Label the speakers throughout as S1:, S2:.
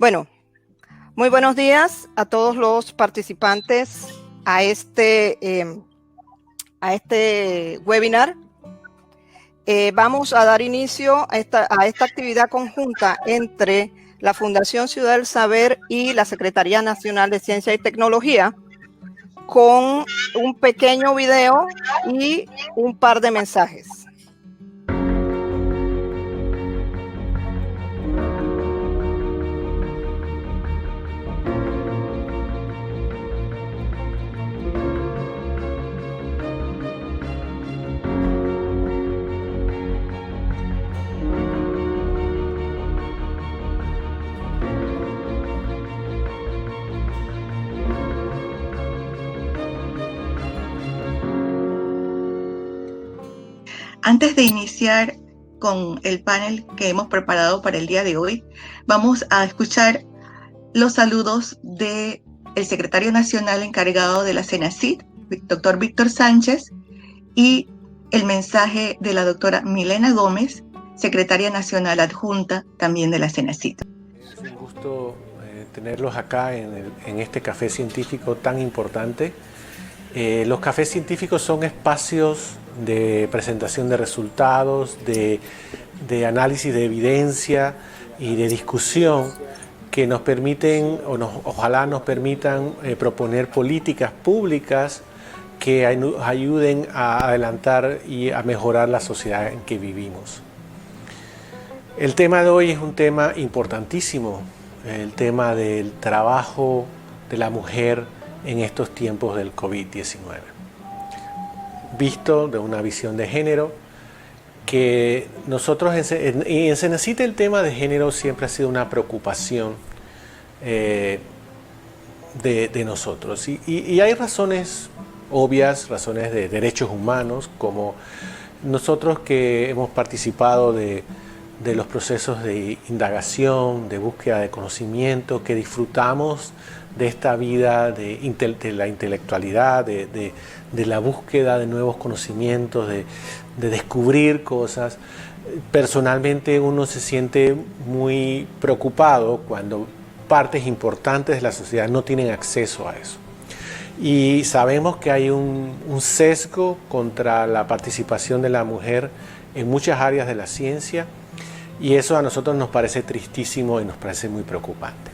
S1: Bueno, muy buenos días a todos los participantes a este webinar. Vamos a dar inicio a esta actividad conjunta entre la Fundación Ciudad del Saber y la Secretaría Nacional de Ciencia y Tecnología, con un pequeño video y un par de mensajes.
S2: Antes de iniciar con el panel que hemos preparado para el día de hoy, vamos a escuchar los saludos del secretario nacional encargado de la CENACIT, doctor Víctor Sánchez, y el mensaje de la doctora Milena Gómez, secretaria nacional adjunta también de la CENACIT.
S3: Es un gusto tenerlos acá en este café científico tan importante. Los cafés científicos son espacios de presentación de resultados, de análisis de evidencia y de discusión que nos permiten, ojalá nos permitan proponer políticas públicas que ayuden a adelantar y a mejorar la sociedad en que vivimos. El tema de hoy es un tema importantísimo, el tema del trabajo de la mujer en estos tiempos del COVID-19. Visto de una visión de género, que nosotros en CENACIT el tema de género siempre ha sido una preocupación de nosotros. Y hay razones obvias, razones de derechos humanos, como nosotros que hemos participado de los procesos de indagación, de búsqueda de conocimiento, que disfrutamos de esta vida de la intelectualidad, de la búsqueda de nuevos conocimientos, de descubrir cosas. Personalmente uno se siente muy preocupado cuando partes importantes de la sociedad no tienen acceso a eso. Y sabemos que hay un sesgo contra la participación de la mujer en muchas áreas de la ciencia, y eso a nosotros nos parece tristísimo y nos parece muy preocupante.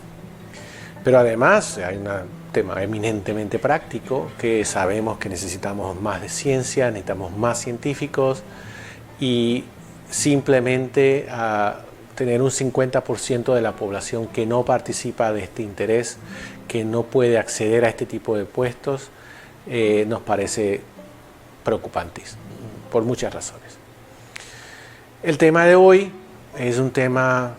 S3: Pero además hay un tema eminentemente práctico, que sabemos que necesitamos más de ciencia, necesitamos más científicos, y simplemente tener un 50% de la población que no participa de este interés, que no puede acceder a este tipo de puestos, nos parece preocupante por muchas razones. El tema de hoy es un tema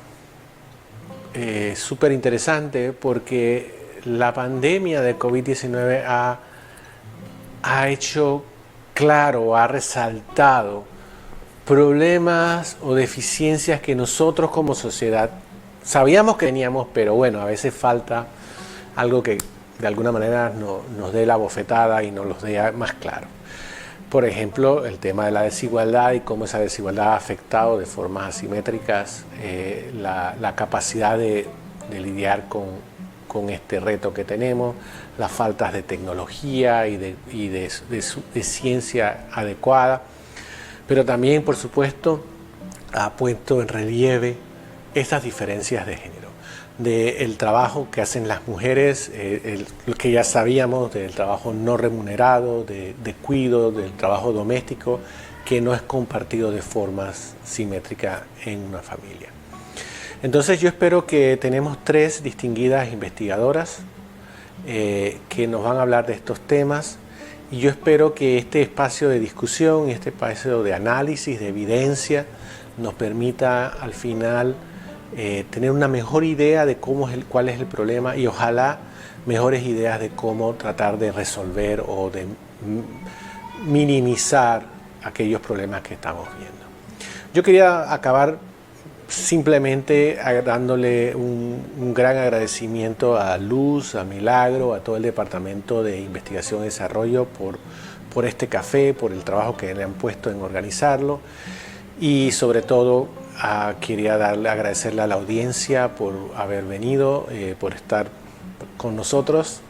S3: súper interesante porque la pandemia de COVID-19 ha hecho claro, ha resaltado problemas o deficiencias que nosotros como sociedad sabíamos que teníamos, pero bueno, a veces falta algo que de alguna manera nos dé la bofetada y nos los dé más claro. Por ejemplo, el tema de la desigualdad y cómo esa desigualdad ha afectado de formas asimétricas la capacidad de lidiar con este reto que tenemos, las faltas de tecnología y de ciencia adecuada, pero también, por supuesto, ha puesto en relieve estas diferencias de género, del trabajo que hacen las mujeres, lo que ya sabíamos del trabajo no remunerado, de cuidado, del trabajo doméstico, que no es compartido de forma simétrica en una familia. Entonces yo espero que tenemos tres distinguidas investigadoras que nos van a hablar de estos temas, y yo espero que este espacio de discusión, este espacio de análisis, de evidencia, nos permita al final tener una mejor idea de cuál es el problema, y ojalá mejores ideas de cómo tratar de resolver o de minimizar aquellos problemas que estamos viendo. Yo quería acabar simplemente dándole un gran agradecimiento a Luz, a Milagro, a todo el Departamento de Investigación y Desarrollo por este café, por el trabajo que le han puesto en organizarlo, y sobre todo quería agradecerle a la audiencia por haber venido, por estar con nosotros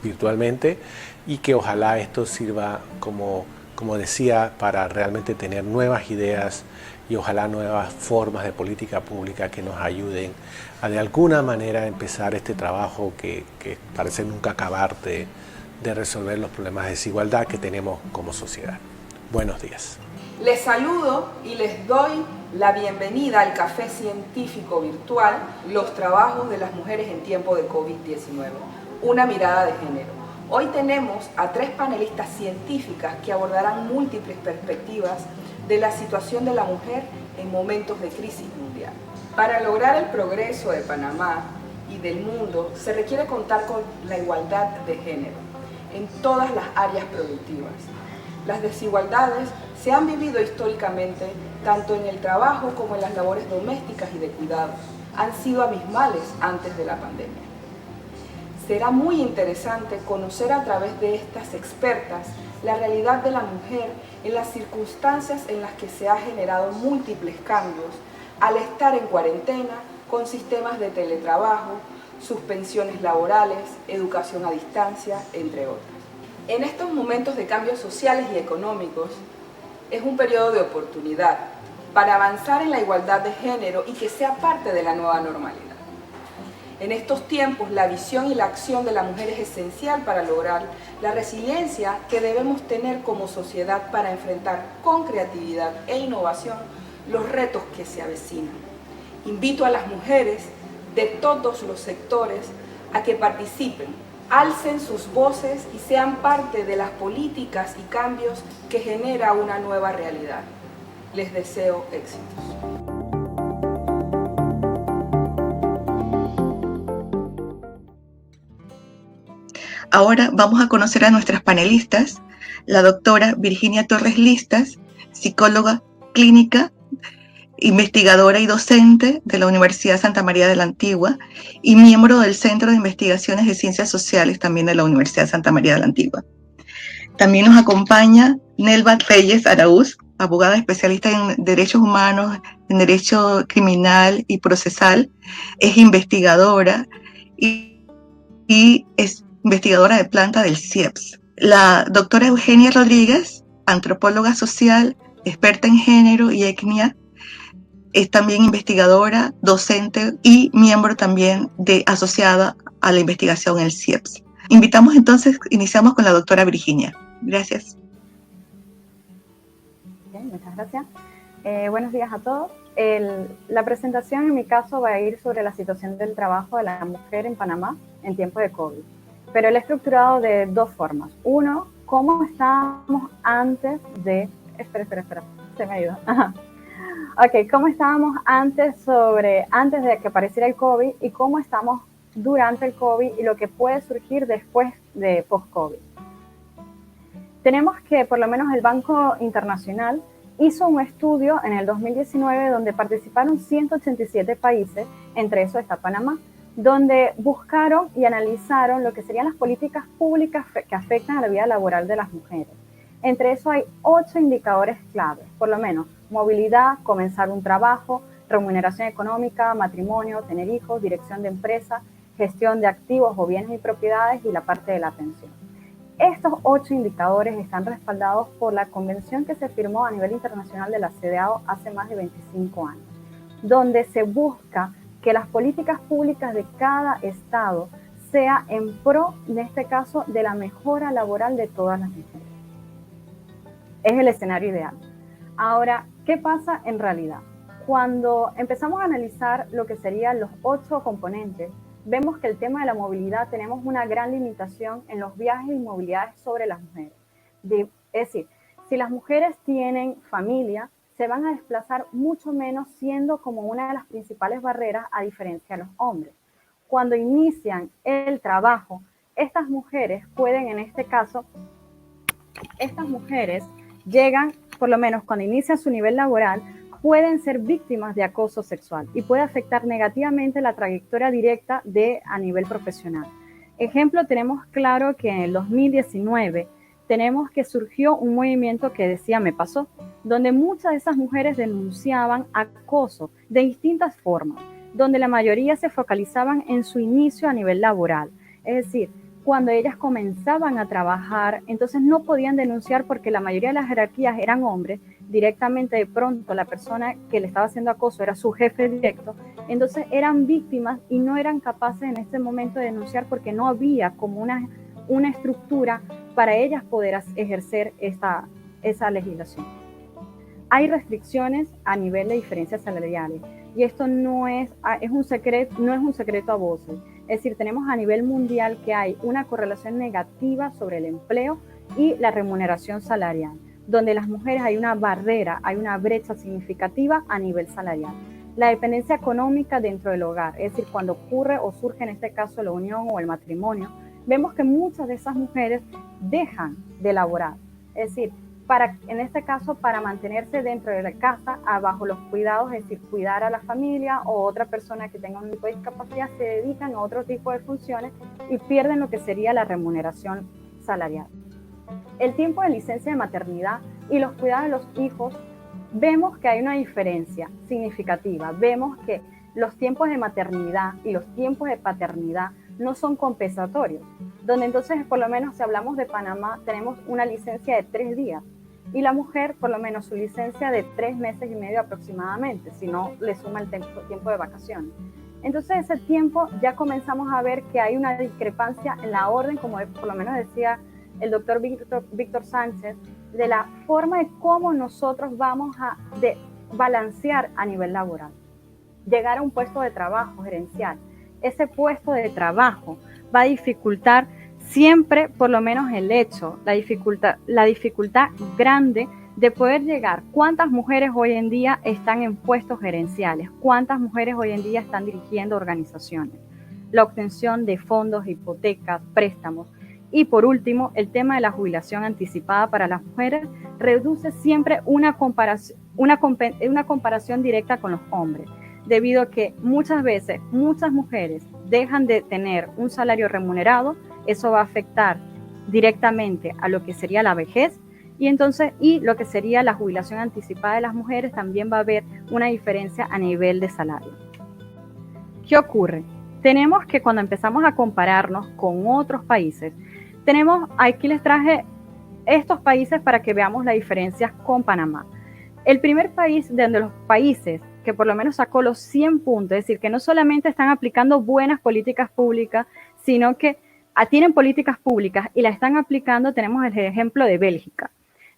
S3: virtualmente, y que ojalá esto sirva, como decía, para realmente tener nuevas ideas y ojalá nuevas formas de política pública que nos ayuden a de alguna manera empezar este trabajo que parece nunca acabar de resolver los problemas de desigualdad que tenemos como sociedad. Buenos días.
S4: Les saludo y les doy la bienvenida al Café Científico Virtual, los trabajos de las mujeres en tiempo de COVID-19, una mirada de género. Hoy tenemos a 3 panelistas científicas que abordarán múltiples perspectivas de la situación de la mujer en momentos de crisis mundial. Para lograr el progreso de Panamá y del mundo se requiere contar con la igualdad de género en todas las áreas productivas. Las desigualdades se han vivido históricamente tanto en el trabajo como en las labores domésticas y de cuidado. Han sido abismales antes de la pandemia. Será muy interesante conocer a través de estas expertas la realidad de la mujer en las circunstancias en las que se han generado múltiples cambios al estar en cuarentena con sistemas de teletrabajo, suspensiones laborales, educación a distancia, entre otras. En estos momentos de cambios sociales y económicos es un periodo de oportunidad para avanzar en la igualdad de género y que sea parte de la nueva normalidad. En estos tiempos, la visión y la acción de la mujer es esencial para lograr la resiliencia que debemos tener como sociedad para enfrentar con creatividad e innovación los retos que se avecinan. Invito a las mujeres de todos los sectores a que participen, alcen sus voces y sean parte de las políticas y cambios que genera una nueva realidad. Les deseo éxitos.
S2: Ahora vamos a conocer a nuestras panelistas, la doctora Virginia Torres Listas, psicóloga clínica, investigadora y docente de la Universidad Santa María de la Antigua y miembro del Centro de Investigaciones de Ciencias Sociales también de la Universidad Santa María de la Antigua. También nos acompaña Nelva Reyes Araúz, abogada especialista en derechos humanos, en derecho criminal y procesal, es investigadora y es investigadora de planta del CIEPS. La doctora Eugenia Rodríguez, antropóloga social, experta en género y etnia, es también investigadora, docente y miembro también asociada a la investigación en el CIEPS. Iniciamos con la doctora Virginia. Gracias.
S5: Bien, muchas gracias. Buenos días a todos. La presentación en mi caso va a ir sobre la situación del trabajo de la mujer en Panamá en tiempo de COVID. Pero lo he estructurado de 2 formas. Uno, cómo estábamos antes de... Espera, se me ayuda. Ok, cómo estábamos antes de que apareciera el COVID y cómo estamos durante el COVID y lo que puede surgir después de post-COVID. Tenemos que por lo menos el Banco Internacional hizo un estudio en el 2019 donde participaron 187 países, entre esos está Panamá, donde buscaron y analizaron lo que serían las políticas públicas que afectan a la vida laboral de las mujeres. Entre eso hay 8 indicadores claves, por lo menos movilidad, comenzar un trabajo, remuneración económica, matrimonio, tener hijos, dirección de empresa, gestión de activos o bienes y propiedades y la parte de la pensión. Estos 8 indicadores están respaldados por la convención que se firmó a nivel internacional de la CEDEAW hace más de 25 años, donde se busca que las políticas públicas de cada estado sea en pro, en este caso, de la mejora laboral de todas las mujeres. Es el escenario ideal. Ahora, ¿qué pasa en realidad? Cuando empezamos a analizar lo que serían los 8 componentes, vemos que el tema de la movilidad tenemos una gran limitación en los viajes y movilidades sobre las mujeres. Es decir, si las mujeres tienen familia, se van a desplazar mucho menos, siendo como una de las principales barreras a diferencia de los hombres. Cuando inician el trabajo, estas mujeres pueden, en este caso, estas mujeres llegan, por lo menos cuando inician su nivel laboral, pueden ser víctimas de acoso sexual y puede afectar negativamente la trayectoria directa a nivel profesional. Ejemplo, tenemos claro que en el 2019 tenemos que surgió un movimiento que decía Me Pasó, donde muchas de esas mujeres denunciaban acoso de distintas formas, donde la mayoría se focalizaban en su inicio a nivel laboral. Es decir, cuando ellas comenzaban a trabajar, entonces no podían denunciar porque la mayoría de las jerarquías eran hombres, directamente de pronto la persona que le estaba haciendo acoso era su jefe directo, entonces eran víctimas y no eran capaces en este momento de denunciar porque no había como una estructura para ellas poder ejercer esa legislación. Hay restricciones a nivel de diferencias salariales y esto no es un secreto a voces. Es decir, tenemos a nivel mundial que hay una correlación negativa sobre el empleo y la remuneración salarial, donde las mujeres hay una barrera, hay una brecha significativa a nivel salarial. La dependencia económica dentro del hogar, es decir, cuando ocurre o surge en este caso la unión o el matrimonio, vemos que muchas de esas mujeres dejan de laborar. Es decir, en este caso, para mantenerse dentro de la casa, bajo los cuidados, es decir, cuidar a la familia o otra persona que tenga un tipo de discapacidad, se dedican a otro tipo de funciones y pierden lo que sería la remuneración salarial. El tiempo de licencia de maternidad y los cuidados de los hijos, vemos que hay una diferencia significativa. Vemos que los tiempos de maternidad y los tiempos de paternidad no son compensatorios, donde entonces, por lo menos si hablamos de Panamá, tenemos una licencia de 3 días y la mujer, por lo menos su licencia de 3 meses y medio aproximadamente, si no le suma el tiempo de vacaciones. Entonces ese tiempo ya comenzamos a ver que hay una discrepancia en la orden, como por lo menos decía el doctor Víctor Sánchez, de la forma de cómo nosotros vamos a balancear a nivel laboral. Llegar a un puesto de trabajo gerencial, ese puesto de trabajo va a dificultar siempre, por lo menos el hecho, la dificultad grande de poder llegar. ¿Cuántas mujeres hoy en día están en puestos gerenciales? ¿Cuántas mujeres hoy en día están dirigiendo organizaciones? La obtención de fondos, hipotecas, préstamos. Y por último, el tema de la jubilación anticipada para las mujeres reduce siempre una comparación directa con los hombres, debido a que muchas veces muchas mujeres dejan de tener un salario remunerado. Eso va a afectar directamente a lo que sería la vejez y lo que sería la jubilación anticipada de las mujeres. También va a haber una diferencia a nivel de salario. ¿Qué ocurre? Tenemos que cuando empezamos a compararnos con otros países, aquí les traje estos países para que veamos las diferencias con Panamá. El primer país de los países que por lo menos sacó los 100 puntos, es decir, que no solamente están aplicando buenas políticas públicas, sino que tienen políticas públicas y las están aplicando, tenemos el ejemplo de Bélgica,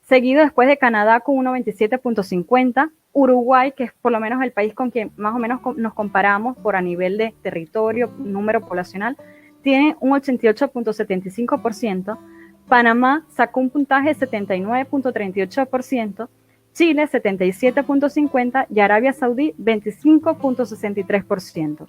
S5: seguido después de Canadá con un 97.50, Uruguay, que es por lo menos el país con quien más o menos nos comparamos por a nivel de territorio, número poblacional, tiene un 88.75%, Panamá sacó un puntaje de 79.38%, Chile 77.50% y Arabia Saudí 25.63%.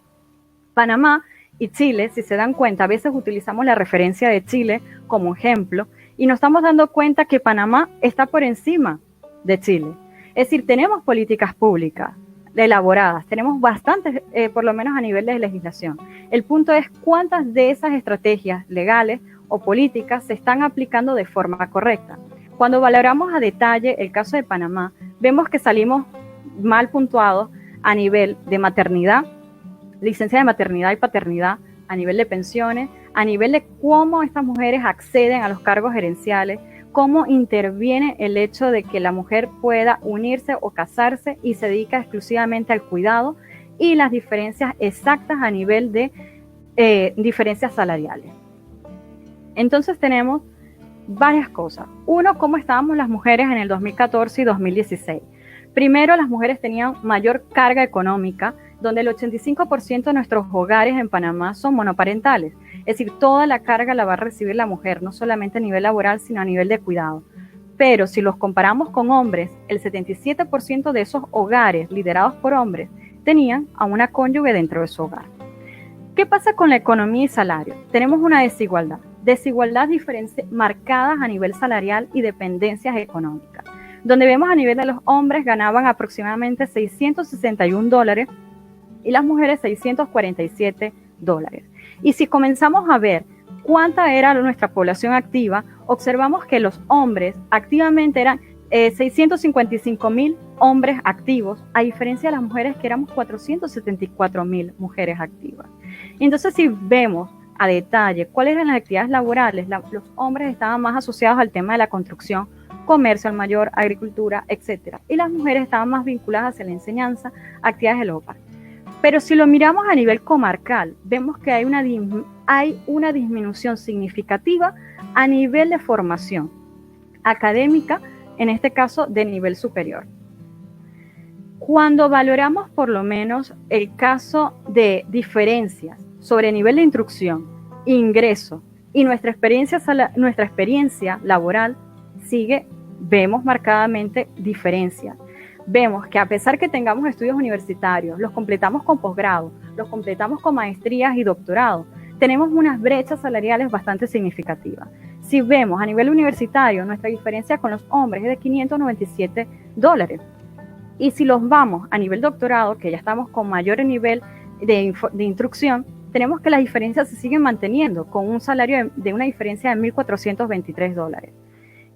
S5: Panamá y Chile, si se dan cuenta, a veces utilizamos la referencia de Chile como ejemplo y nos estamos dando cuenta que Panamá está por encima de Chile. Es decir, tenemos políticas públicas elaboradas, tenemos bastantes, por lo menos a nivel de legislación. El punto es cuántas de esas estrategias legales o políticas se están aplicando de forma correcta. Cuando valoramos a detalle el caso de Panamá, vemos que salimos mal puntuados a nivel de maternidad, licencia de maternidad y paternidad, a nivel de pensiones, a nivel de cómo estas mujeres acceden a los cargos gerenciales, cómo interviene el hecho de que la mujer pueda unirse o casarse y se dedica exclusivamente al cuidado y las diferencias exactas a nivel de diferencias salariales. Entonces tenemos varias cosas. Uno, cómo estábamos las mujeres en el 2014 y 2016. Primero, las mujeres tenían mayor carga económica, donde el 85% de nuestros hogares en Panamá son monoparentales. Es decir, toda la carga la va a recibir la mujer, no solamente a nivel laboral, sino a nivel de cuidado. Pero si los comparamos con hombres, el 77% de esos hogares liderados por hombres tenían a una cónyuge dentro de su hogar. ¿Qué pasa con la economía y salario? Tenemos una desigualdad marcadas a nivel salarial y dependencias económicas, donde vemos a nivel de los hombres ganaban aproximadamente $661 y las mujeres $647. Y si comenzamos a ver cuánta era nuestra población activa, observamos que los hombres activamente eran 655,000 hombres activos, a diferencia de las mujeres que éramos 474,000 mujeres activas. Entonces, si vemos a detalle cuáles eran las actividades laborales, los hombres estaban más asociados al tema de la construcción, comercio al mayor, agricultura, etc. Y las mujeres estaban más vinculadas hacia la enseñanza, actividades del hogar. Pero si lo miramos a nivel comarcal, vemos que hay una disminución significativa a nivel de formación académica, en este caso de nivel superior. Cuando valoramos por lo menos el caso de diferencias sobre nivel de instrucción, ingreso y nuestra experiencia laboral, vemos marcadamente diferencias. Vemos que a pesar que tengamos estudios universitarios, los completamos con posgrado, los completamos con maestrías y doctorado, tenemos unas brechas salariales bastante significativas. Si vemos a nivel universitario, nuestra diferencia con los hombres es de $597. Y si los vamos a nivel doctorado, que ya estamos con mayor nivel de instrucción, tenemos que las diferencias se siguen manteniendo con un salario de una diferencia de $1,423.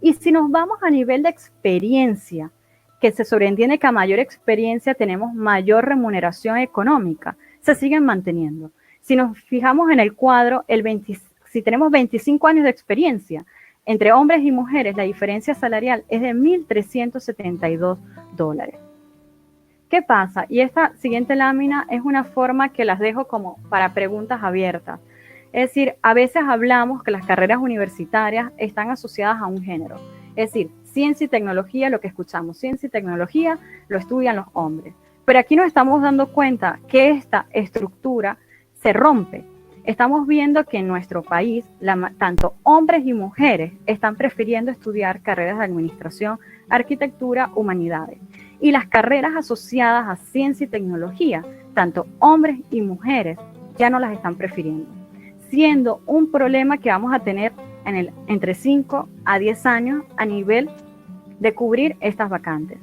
S5: Y si nos vamos a nivel de experiencia, que se sobreentiende que a mayor experiencia tenemos mayor remuneración económica, se siguen manteniendo. Si nos fijamos en el cuadro, si tenemos 25 años de experiencia, entre hombres y mujeres, la diferencia salarial es de $1,372. ¿Qué pasa? Y esta siguiente lámina es una forma que las dejo como para preguntas abiertas. Es decir, a veces hablamos que las carreras universitarias están asociadas a un género. Es decir, ciencia y tecnología, lo que escuchamos, ciencia y tecnología lo estudian los hombres. Pero aquí nos estamos dando cuenta que esta estructura se rompe. Estamos viendo que en nuestro país, tanto hombres y mujeres están prefiriendo estudiar carreras de administración, arquitectura, humanidades. Y las carreras asociadas a ciencia y tecnología, tanto hombres y mujeres, ya no las están prefiriendo, siendo un problema que vamos a tener entre 5 a 10 años a nivel de cubrir estas vacantes.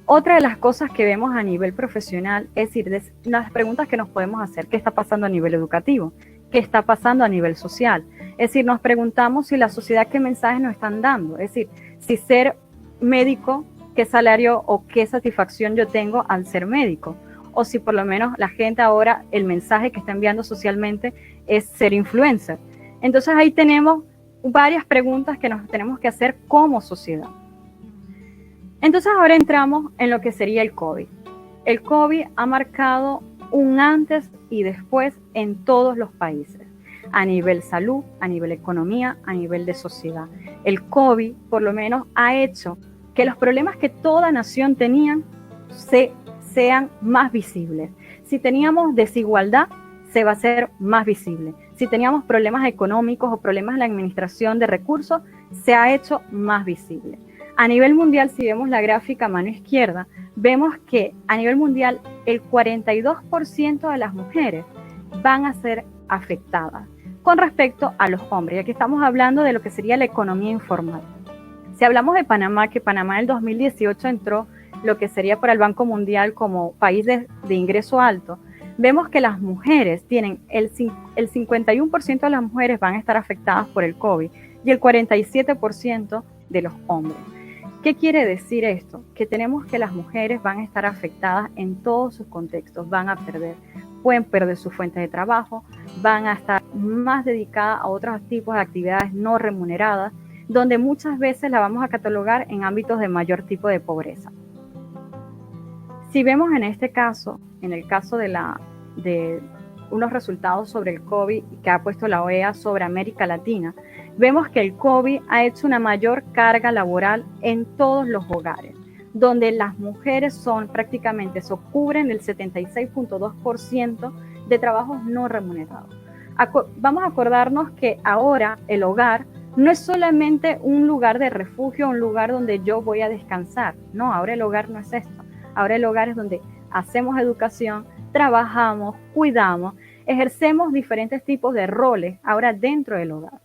S5: Otra de las cosas que vemos a nivel profesional, es decir, las preguntas que nos podemos hacer, ¿qué está pasando a nivel educativo? ¿Qué está pasando a nivel social? Es decir, nos preguntamos si la sociedad qué mensajes nos están dando. Es decir, si ser médico, qué salario o qué satisfacción yo tengo al ser médico. O si por lo menos la gente ahora, el mensaje que está enviando socialmente es ser influencer. Entonces ahí tenemos varias preguntas que nos tenemos que hacer como sociedad. Entonces ahora entramos en lo que sería el COVID. El COVID ha marcado un antes y después en todos los países, a nivel salud, a nivel economía, a nivel de sociedad. El COVID por lo menos ha hecho que los problemas que toda nación tenía sean más visibles. Si teníamos desigualdad, se va a hacer más visible. Si teníamos problemas económicos o problemas en la administración de recursos, se ha hecho más visible. A nivel mundial, si vemos la gráfica a mano izquierda, vemos que a nivel mundial el 42% de las mujeres van a ser afectadas con respecto a los hombres. Y aquí estamos hablando de lo que sería la economía informal. Si hablamos de Panamá, que Panamá en el 2018 entró lo que sería por el Banco Mundial como país de ingreso alto, vemos que las mujeres tienen el 51% de las mujeres van a estar afectadas por el COVID y el 47% de los hombres. ¿Qué quiere decir esto? Que tenemos que las mujeres van a estar afectadas en todos sus contextos, pueden perder su fuente de trabajo, van a estar más dedicadas a otros tipos de actividades no remuneradas, donde muchas veces la vamos a catalogar en ámbitos de mayor tipo de pobreza. Si vemos en este caso, en el caso de unos resultados sobre el COVID que ha puesto la OEA sobre América Latina, vemos que el COVID ha hecho una mayor carga laboral en todos los hogares, donde las mujeres cubren el 76.2% de trabajos no remunerados. Vamos a acordarnos que ahora el hogar no es solamente un lugar de refugio, un lugar donde yo voy a descansar. No, ahora el hogar no es esto. Ahora el hogar es donde hacemos educación, trabajamos, cuidamos, ejercemos diferentes tipos de roles ahora dentro del hogar,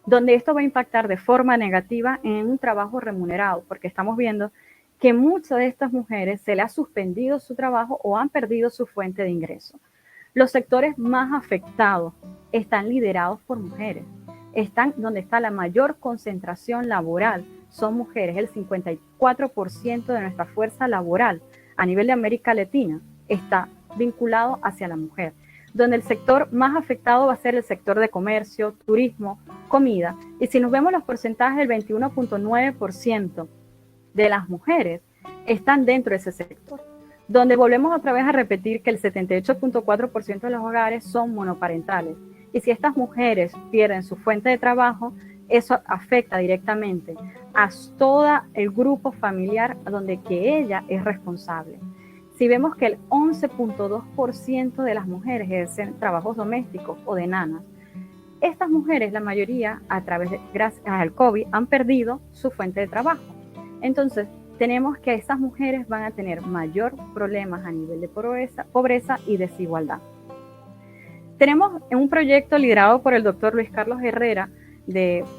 S5: donde esto va a impactar de forma negativa en un trabajo remunerado, porque estamos viendo que muchas de estas mujeres se les ha suspendido su trabajo o han perdido su fuente de ingreso. Los sectores más afectados están liderados por mujeres. están donde está la mayor concentración laboral, son mujeres. El 54% de nuestra fuerza laboral a nivel de América Latina está vinculado hacia la mujer, donde el sector más afectado va a ser el sector de comercio, turismo, comida. Y si nos vemos los porcentajes, el 21.9% de las mujeres están dentro de ese sector, donde volvemos otra vez a repetir que el 78.4% de los hogares son monoparentales. Y si estas mujeres pierden su fuente de trabajo, eso afecta directamente a todo el grupo familiar donde que ella es responsable. Si vemos que el 11.2% de las mujeres ejercen trabajos domésticos o de nanas, estas mujeres, la mayoría, gracias al COVID, han perdido su fuente de trabajo. Entonces, tenemos que estas mujeres van a tener mayor problemas a nivel de pobreza y desigualdad. Tenemos un proyecto liderado por el doctor Luis Carlos Herrera,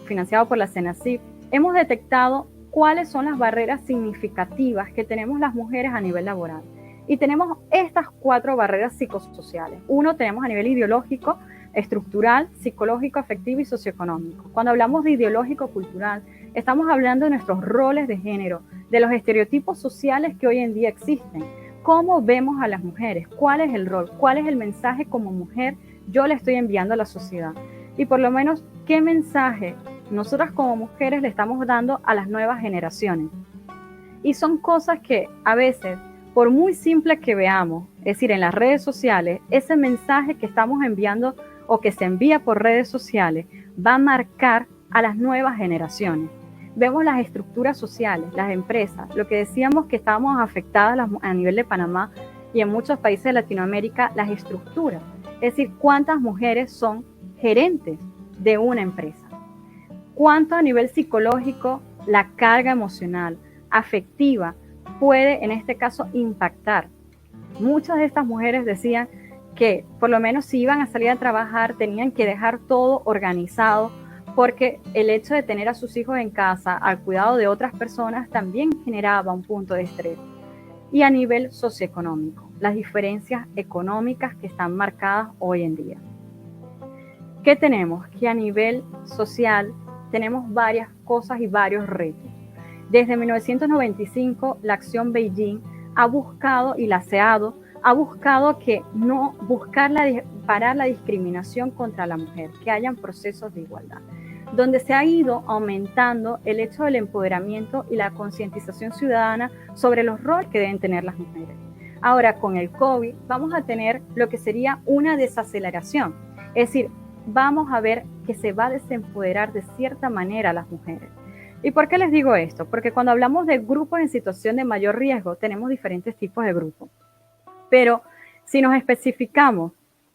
S5: financiado por la CENACIF. Hemos detectado cuáles son las barreras significativas que tenemos las mujeres a nivel laboral. Y tenemos estas 4 barreras psicosociales. Uno, tenemos a nivel ideológico, estructural, psicológico, afectivo y socioeconómico. Cuando hablamos de ideológico cultural, estamos hablando de nuestros roles de género, de los estereotipos sociales que hoy en día existen. ¿Cómo vemos a las mujeres? ¿Cuál es el rol? ¿Cuál es el mensaje como mujer yo le estoy enviando a la sociedad? Y por lo menos, ¿qué mensaje nosotras como mujeres le estamos dando a las nuevas generaciones? Y son cosas que a veces, por muy simple que veamos, es decir, en las redes sociales, ese mensaje que estamos enviando o que se envía por redes sociales va a marcar a las nuevas generaciones. Vemos las estructuras sociales, las empresas, lo que decíamos que estábamos afectadas a nivel de Panamá y en muchos países de Latinoamérica, las estructuras. Es decir, cuántas mujeres son gerentes de una empresa. Cuánto a nivel psicológico la carga emocional, afectiva, puede en este caso impactar. Muchas de estas mujeres decían que por lo menos si iban a salir a trabajar tenían que dejar todo organizado, porque el hecho de tener a sus hijos en casa al cuidado de otras personas también generaba un punto de estrés. Y a nivel socioeconómico, las diferencias económicas que están marcadas hoy en día. ¿Qué tenemos? Que a nivel social tenemos varias cosas y varios retos. Desde 1995, la Acción Beijing ha buscado, y la CEADO, ha buscado parar la discriminación contra la mujer, que hayan procesos de igualdad, donde se ha ido aumentando el hecho del empoderamiento y la concientización ciudadana sobre los roles que deben tener las mujeres. Ahora, con el COVID, vamos a tener lo que sería una desaceleración, es decir, vamos a ver que se va a desempoderar de cierta manera a las mujeres. ¿Y por qué les digo esto? Porque cuando hablamos de grupos en situación de mayor riesgo, tenemos diferentes tipos de grupos. Pero si nos especificamos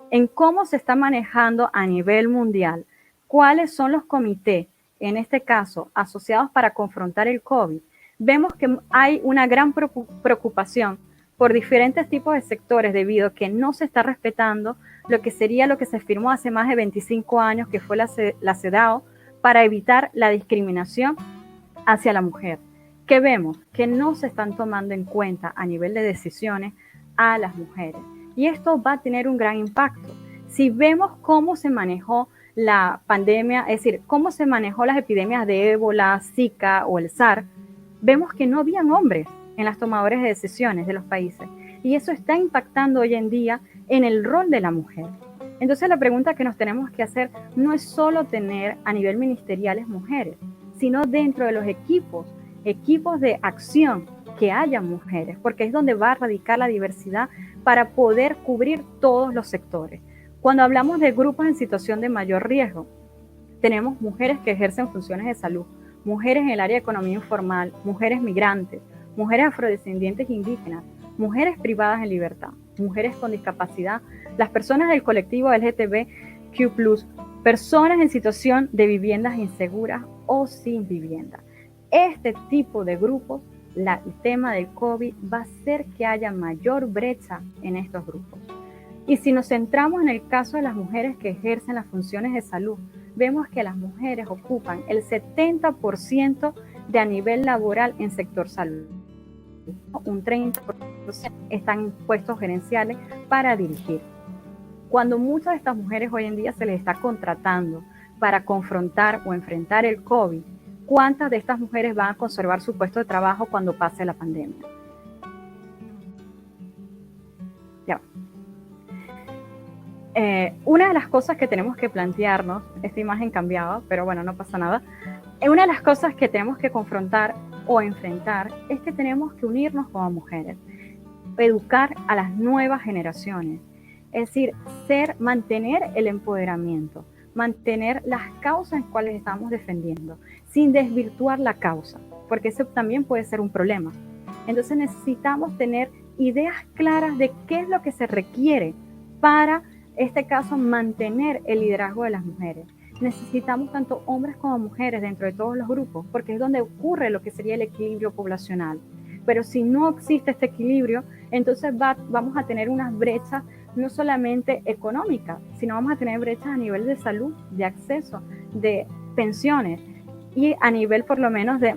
S5: en cómo se está manejando a nivel mundial, cuáles son los comités, en este caso, asociados para confrontar el COVID, vemos que hay una gran preocupación por diferentes tipos de sectores debido a que no se está respetando lo que se firmó hace más de 25 años, que fue la CEDAW, para evitar la discriminación hacia la mujer. Que vemos que no se están tomando en cuenta a nivel de decisiones a las mujeres. Y esto va a tener un gran impacto. Si vemos cómo se manejó la pandemia, es decir, cómo se manejó las epidemias de ébola, Zika o el SARS, vemos que no habían hombres en las tomadores de decisiones de los países. Y eso está impactando hoy en día en el rol de la mujer. Entonces la pregunta que nos tenemos que hacer no es solo tener a nivel ministeriales mujeres, sino dentro de los equipos de acción que haya mujeres, porque es donde va a radicar la diversidad para poder cubrir todos los sectores. Cuando hablamos de grupos en situación de mayor riesgo, tenemos mujeres que ejercen funciones de salud, mujeres en el área de economía informal, mujeres migrantes, mujeres afrodescendientes indígenas, mujeres privadas en libertad, mujeres con discapacidad, las personas del colectivo LGTBQ+, personas en situación de viviendas inseguras o sin vivienda. Este tipo de grupos, el tema del COVID va a hacer que haya mayor brecha en estos grupos. Y si nos centramos en el caso de las mujeres que ejercen las funciones de salud, vemos que las mujeres ocupan el 70% de a nivel laboral en sector salud. Un 30% están en puestos gerenciales para dirigir. Cuando muchas de estas mujeres hoy en día se les está contratando para confrontar o enfrentar el COVID, ¿cuántas de estas mujeres van a conservar su puesto de trabajo cuando pase la pandemia? Ya. Una de las cosas que tenemos que plantearnos, esta imagen cambiaba, pero bueno, no pasa nada. Una de las cosas que tenemos que confrontar o enfrentar es que tenemos que unirnos como mujeres, educar a las nuevas generaciones, es decir, mantener el empoderamiento, mantener las causas en las cuales estamos defendiendo, sin desvirtuar la causa, porque eso también puede ser un problema. Entonces necesitamos tener ideas claras de qué es lo que se requiere para, en este caso, mantener el liderazgo de las mujeres. Necesitamos tanto hombres como mujeres dentro de todos los grupos, porque es donde ocurre lo que sería el equilibrio poblacional. Pero si no existe este equilibrio, entonces vamos a tener unas brechas no solamente económicas, sino vamos a tener brechas a nivel de salud, de acceso, de pensiones y a nivel por lo menos de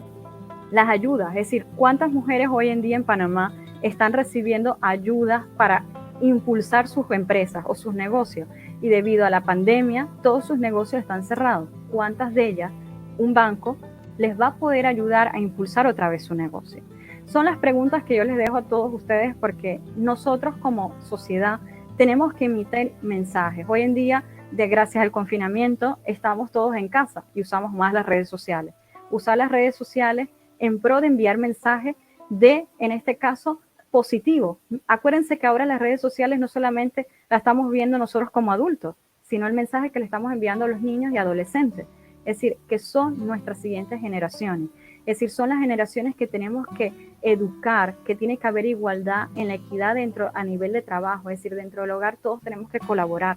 S5: las ayudas. Es decir, ¿cuántas mujeres hoy en día en Panamá están recibiendo ayudas para impulsar sus empresas o sus negocios? Y debido a la pandemia, todos sus negocios están cerrados. ¿Cuántas de ellas un banco les va a poder ayudar a impulsar otra vez su negocio? Son las preguntas que yo les dejo a todos ustedes, porque nosotros como sociedad tenemos que emitir mensajes. Hoy en día, gracias al confinamiento, estamos todos en casa y usamos más las redes sociales. Usar las redes sociales en pro de enviar mensajes en este caso, positivo. Acuérdense que ahora las redes sociales no solamente las estamos viendo nosotros como adultos, sino el mensaje que le estamos enviando a los niños y adolescentes. Es decir, que son nuestras siguientes generaciones. Es decir, son las generaciones que tenemos que educar, que tiene que haber igualdad en la equidad a nivel de trabajo. Es decir, dentro del hogar todos tenemos que colaborar.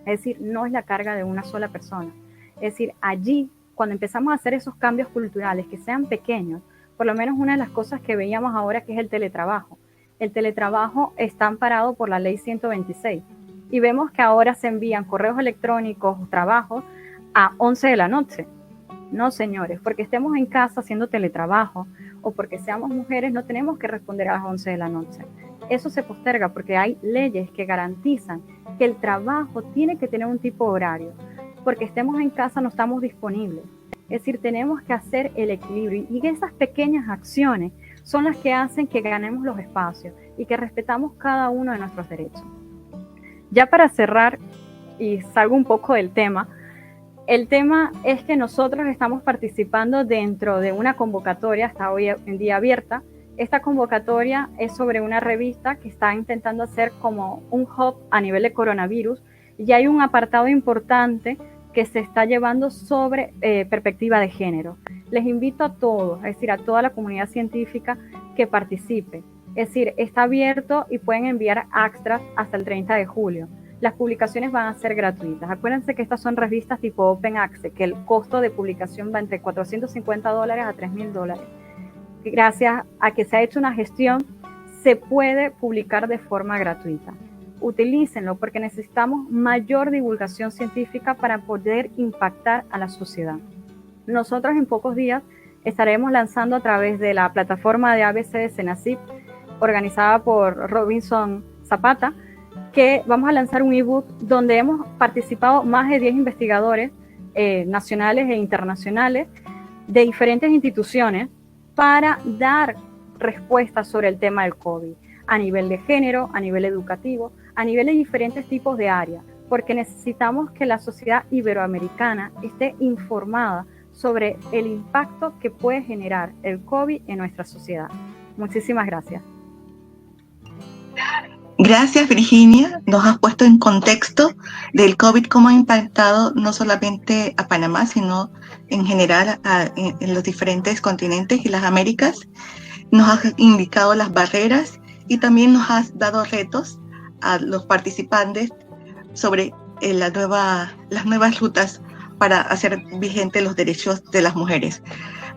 S5: Es decir, no es la carga de una sola persona. Es decir, allí, cuando empezamos a hacer esos cambios culturales que sean pequeños, por lo menos una de las cosas que veíamos ahora, que es el teletrabajo. El teletrabajo está amparado por la ley 126 y vemos que ahora se envían correos electrónicos, trabajos a 11 de la noche. No, señores, porque estemos en casa haciendo teletrabajo o porque seamos mujeres, no tenemos que responder a las 11 de la noche. Eso se posterga porque hay leyes que garantizan que el trabajo tiene que tener un tipo de horario. Porque estemos en casa no estamos disponibles. Es decir, tenemos que hacer el equilibrio y esas pequeñas acciones son las que hacen que ganemos los espacios y que respetamos cada uno de nuestros derechos. Ya para cerrar, y salgo un poco del tema, el tema es que nosotros estamos participando dentro de una convocatoria, hasta hoy en día abierta. Esta convocatoria es sobre una revista que está intentando hacer como un hub a nivel de coronavirus y hay un apartado importante que se está llevando sobre perspectiva de género. Les invito a todos, es decir, a toda la comunidad científica que participe. Es decir, está abierto y pueden enviar extras hasta el 30 de julio. Las publicaciones van a ser gratuitas. Acuérdense que estas son revistas tipo Open Access, que el costo de publicación va entre $450 a $3,000. Gracias a que se ha hecho una gestión, se puede publicar de forma gratuita. Utilícenlo porque necesitamos mayor divulgación científica para poder impactar a la sociedad. Nosotros en pocos días estaremos lanzando a través de la plataforma de ABC de Senacip, organizada por Robinson Zapata, que vamos a lanzar un ebook donde hemos participado más de 10 investigadores nacionales e internacionales de diferentes instituciones para dar respuestas sobre el tema del COVID, a nivel de género, a nivel educativo, a nivel de diferentes tipos de áreas, porque necesitamos que la sociedad iberoamericana esté informada sobre el impacto que puede generar el COVID en nuestra sociedad. Muchísimas gracias.
S2: Gracias, Virginia. Nos has puesto en contexto del COVID, cómo ha impactado no solamente a Panamá, sino en general en los diferentes continentes y las Américas. Nos has indicado las barreras y también nos has dado retos a los participantes sobre las nuevas rutas para hacer vigentes los derechos de las mujeres.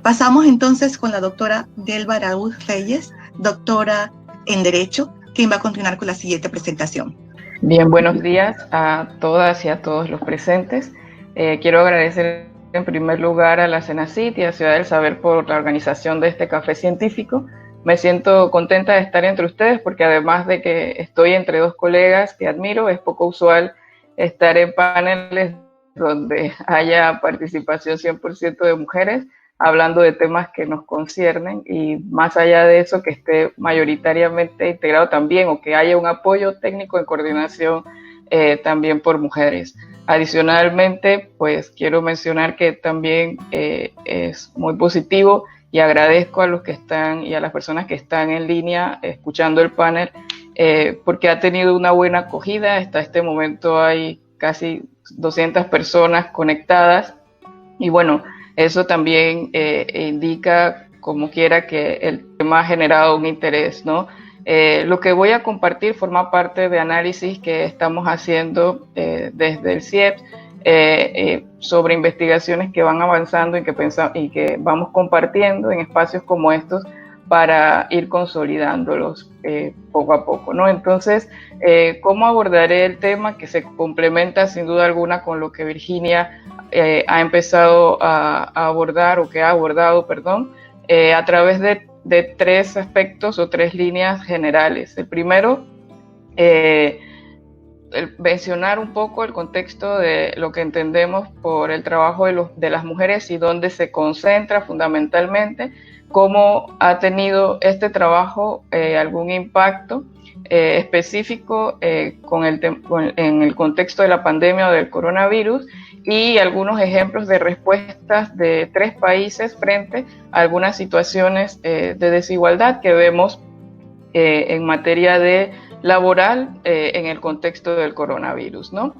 S2: Pasamos entonces con la doctora Delva Araúz Reyes, doctora en Derecho, quien va a continuar con la siguiente presentación.
S6: Bien, buenos días a todas y a todos los presentes. Quiero agradecer en primer lugar a la Senacit y a Ciudad del Saber por la organización de este café científico. Me siento contenta de estar entre ustedes porque además de que estoy entre dos colegas que admiro, es poco usual estar en paneles donde haya participación 100% de mujeres, hablando de temas que nos conciernen, y más allá de eso, que esté mayoritariamente integrado también, o que haya un apoyo técnico en coordinación también por mujeres. Adicionalmente, pues quiero mencionar que también es muy positivo, y agradezco a los que están y a las personas que están en línea escuchando el panel, porque ha tenido una buena acogida. Hasta este momento hay casi 200 personas conectadas, y bueno, eso también indica, como quiera, que el tema ha generado un interés, ¿no? Lo que voy a compartir forma parte de análisis que estamos haciendo desde el CIEPS sobre investigaciones que van avanzando y que vamos compartiendo en espacios como estos para ir consolidándolos poco a poco, ¿no? Entonces, ¿cómo abordaré el tema que se complementa sin duda alguna con lo que Virginia ha empezado a abordar, o que ha abordado, perdón, a través de tres aspectos o tres líneas generales? El primero, mencionar un poco el contexto de lo que entendemos por el trabajo de las mujeres y dónde se concentra fundamentalmente, cómo ha tenido este trabajo algún impacto específico en el contexto de la pandemia o del coronavirus, y algunos ejemplos de respuestas de 3 países frente a algunas situaciones de desigualdad que vemos en materia de laboral en el contexto del coronavirus, ¿no?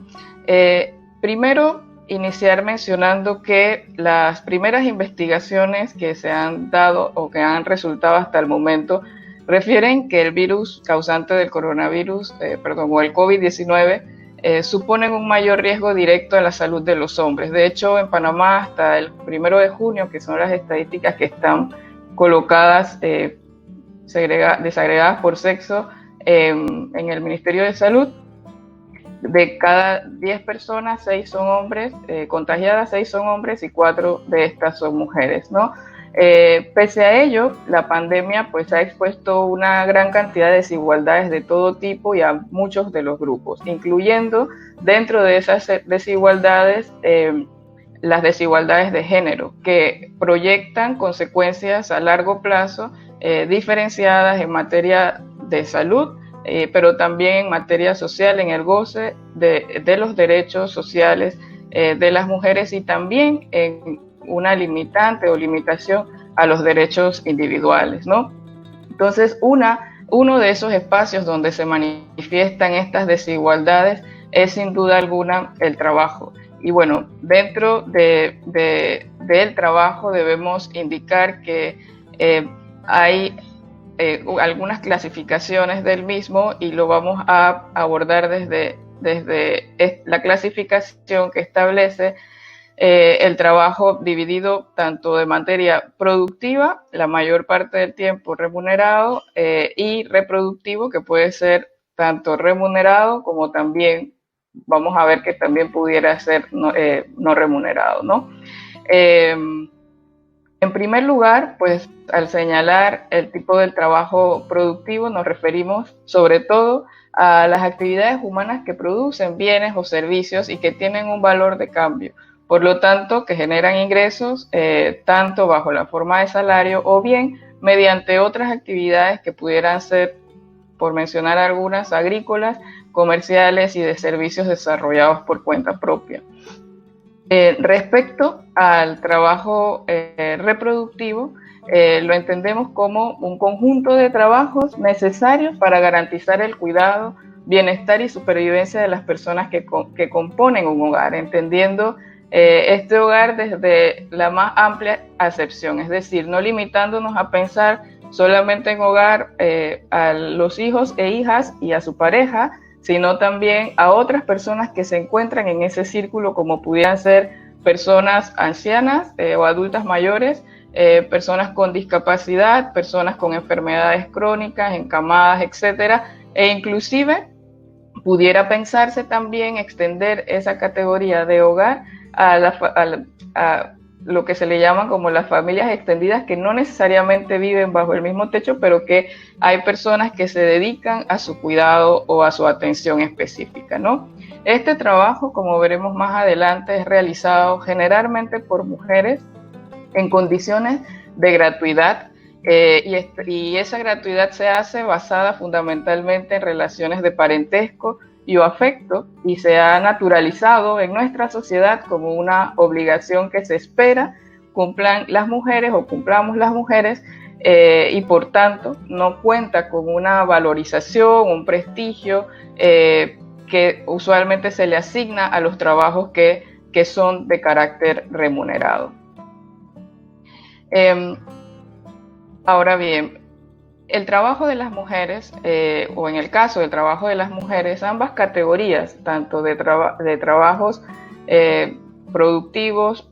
S6: Primero, iniciar mencionando que las primeras investigaciones que se han dado o que han resultado hasta el momento refieren que el virus causante del coronavirus, o el COVID-19, suponen un mayor riesgo directo a la salud de los hombres. De hecho, en Panamá, hasta el 1 de junio, que son las estadísticas que están colocadas, desagregadas por sexo en el Ministerio de Salud, de cada 10 personas, 6 son hombres contagiadas, 6 son hombres y 4 de estas son mujeres, ¿no? Pese a ello, la pandemia pues ha expuesto una gran cantidad de desigualdades de todo tipo y a muchos de los grupos, incluyendo dentro de esas desigualdades las desigualdades de género, que proyectan consecuencias a largo plazo diferenciadas en materia de salud, pero también en materia social, en el goce de los derechos sociales de las mujeres, y también en una limitante o limitación a los derechos individuales, ¿no? Entonces, uno de esos espacios donde se manifiestan estas desigualdades es sin duda alguna el trabajo. Y bueno, dentro del trabajo debemos indicar que hay algunas clasificaciones del mismo, y lo vamos a abordar desde la clasificación que establece el trabajo dividido tanto de materia productiva, la mayor parte del tiempo remunerado, y reproductivo, que puede ser tanto remunerado como también, vamos a ver que también pudiera ser no remunerado, ¿no? En primer lugar, pues al señalar el tipo del trabajo productivo, nos referimos sobre todo a las actividades humanas que producen bienes o servicios y que tienen un valor de cambio. Por lo tanto, que generan ingresos tanto bajo la forma de salario o bien mediante otras actividades que pudieran ser, por mencionar algunas, agrícolas, comerciales y de servicios desarrollados por cuenta propia. Respecto al trabajo reproductivo, lo entendemos como un conjunto de trabajos necesarios para garantizar el cuidado, bienestar y supervivencia de las personas que componen un hogar, entendiendo este hogar desde la más amplia acepción, es decir, no limitándonos a pensar solamente en hogar a los hijos e hijas y a su pareja, sino también a otras personas que se encuentran en ese círculo, como pudieran ser personas ancianas o adultas mayores, personas con discapacidad, personas con enfermedades crónicas, encamadas, etcétera, e inclusive pudiera pensarse también extender esa categoría de hogar a lo que se le llaman como las familias extendidas, que no necesariamente viven bajo el mismo techo, pero que hay personas que se dedican a su cuidado o a su atención específica, ¿no? Este trabajo, como veremos más adelante, es realizado generalmente por mujeres en condiciones de gratuidad, y esa gratuidad se hace basada fundamentalmente en relaciones de parentesco y o afecto, y se ha naturalizado en nuestra sociedad como una obligación que se espera cumplan las mujeres o cumplamos las mujeres, y por tanto no cuenta con una valorización, un prestigio que usualmente se le asigna a los trabajos que son de carácter remunerado. Ahora bien, el trabajo de las mujeres, o en el caso del trabajo de las mujeres, ambas categorías, tanto de trabajos productivos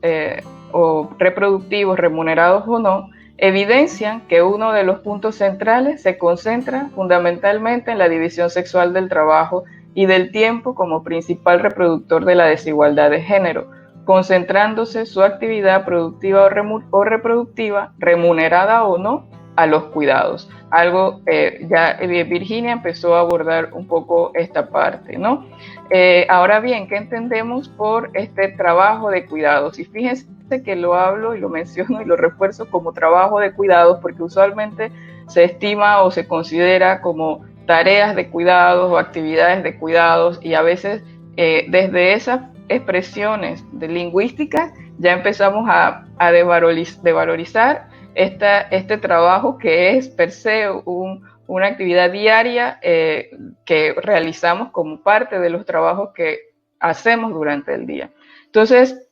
S6: o reproductivos, remunerados o no, evidencian que uno de los puntos centrales se concentra fundamentalmente en la división sexual del trabajo y del tiempo como principal reproductor de la desigualdad de género, concentrándose su actividad productiva o reproductiva, remunerada o no, a los cuidados. Algo ya Virginia empezó a abordar un poco esta parte, ¿no? Ahora bien, ¿qué entendemos por este trabajo de cuidados? Y fíjense que lo hablo y lo menciono y lo refuerzo como trabajo de cuidados, porque usualmente se estima o se considera como tareas de cuidados o actividades de cuidados, y a veces desde esas expresiones lingüísticas ya empezamos a devalorizar este trabajo, que es per se una actividad diaria que realizamos como parte de los trabajos que hacemos durante el día. Entonces,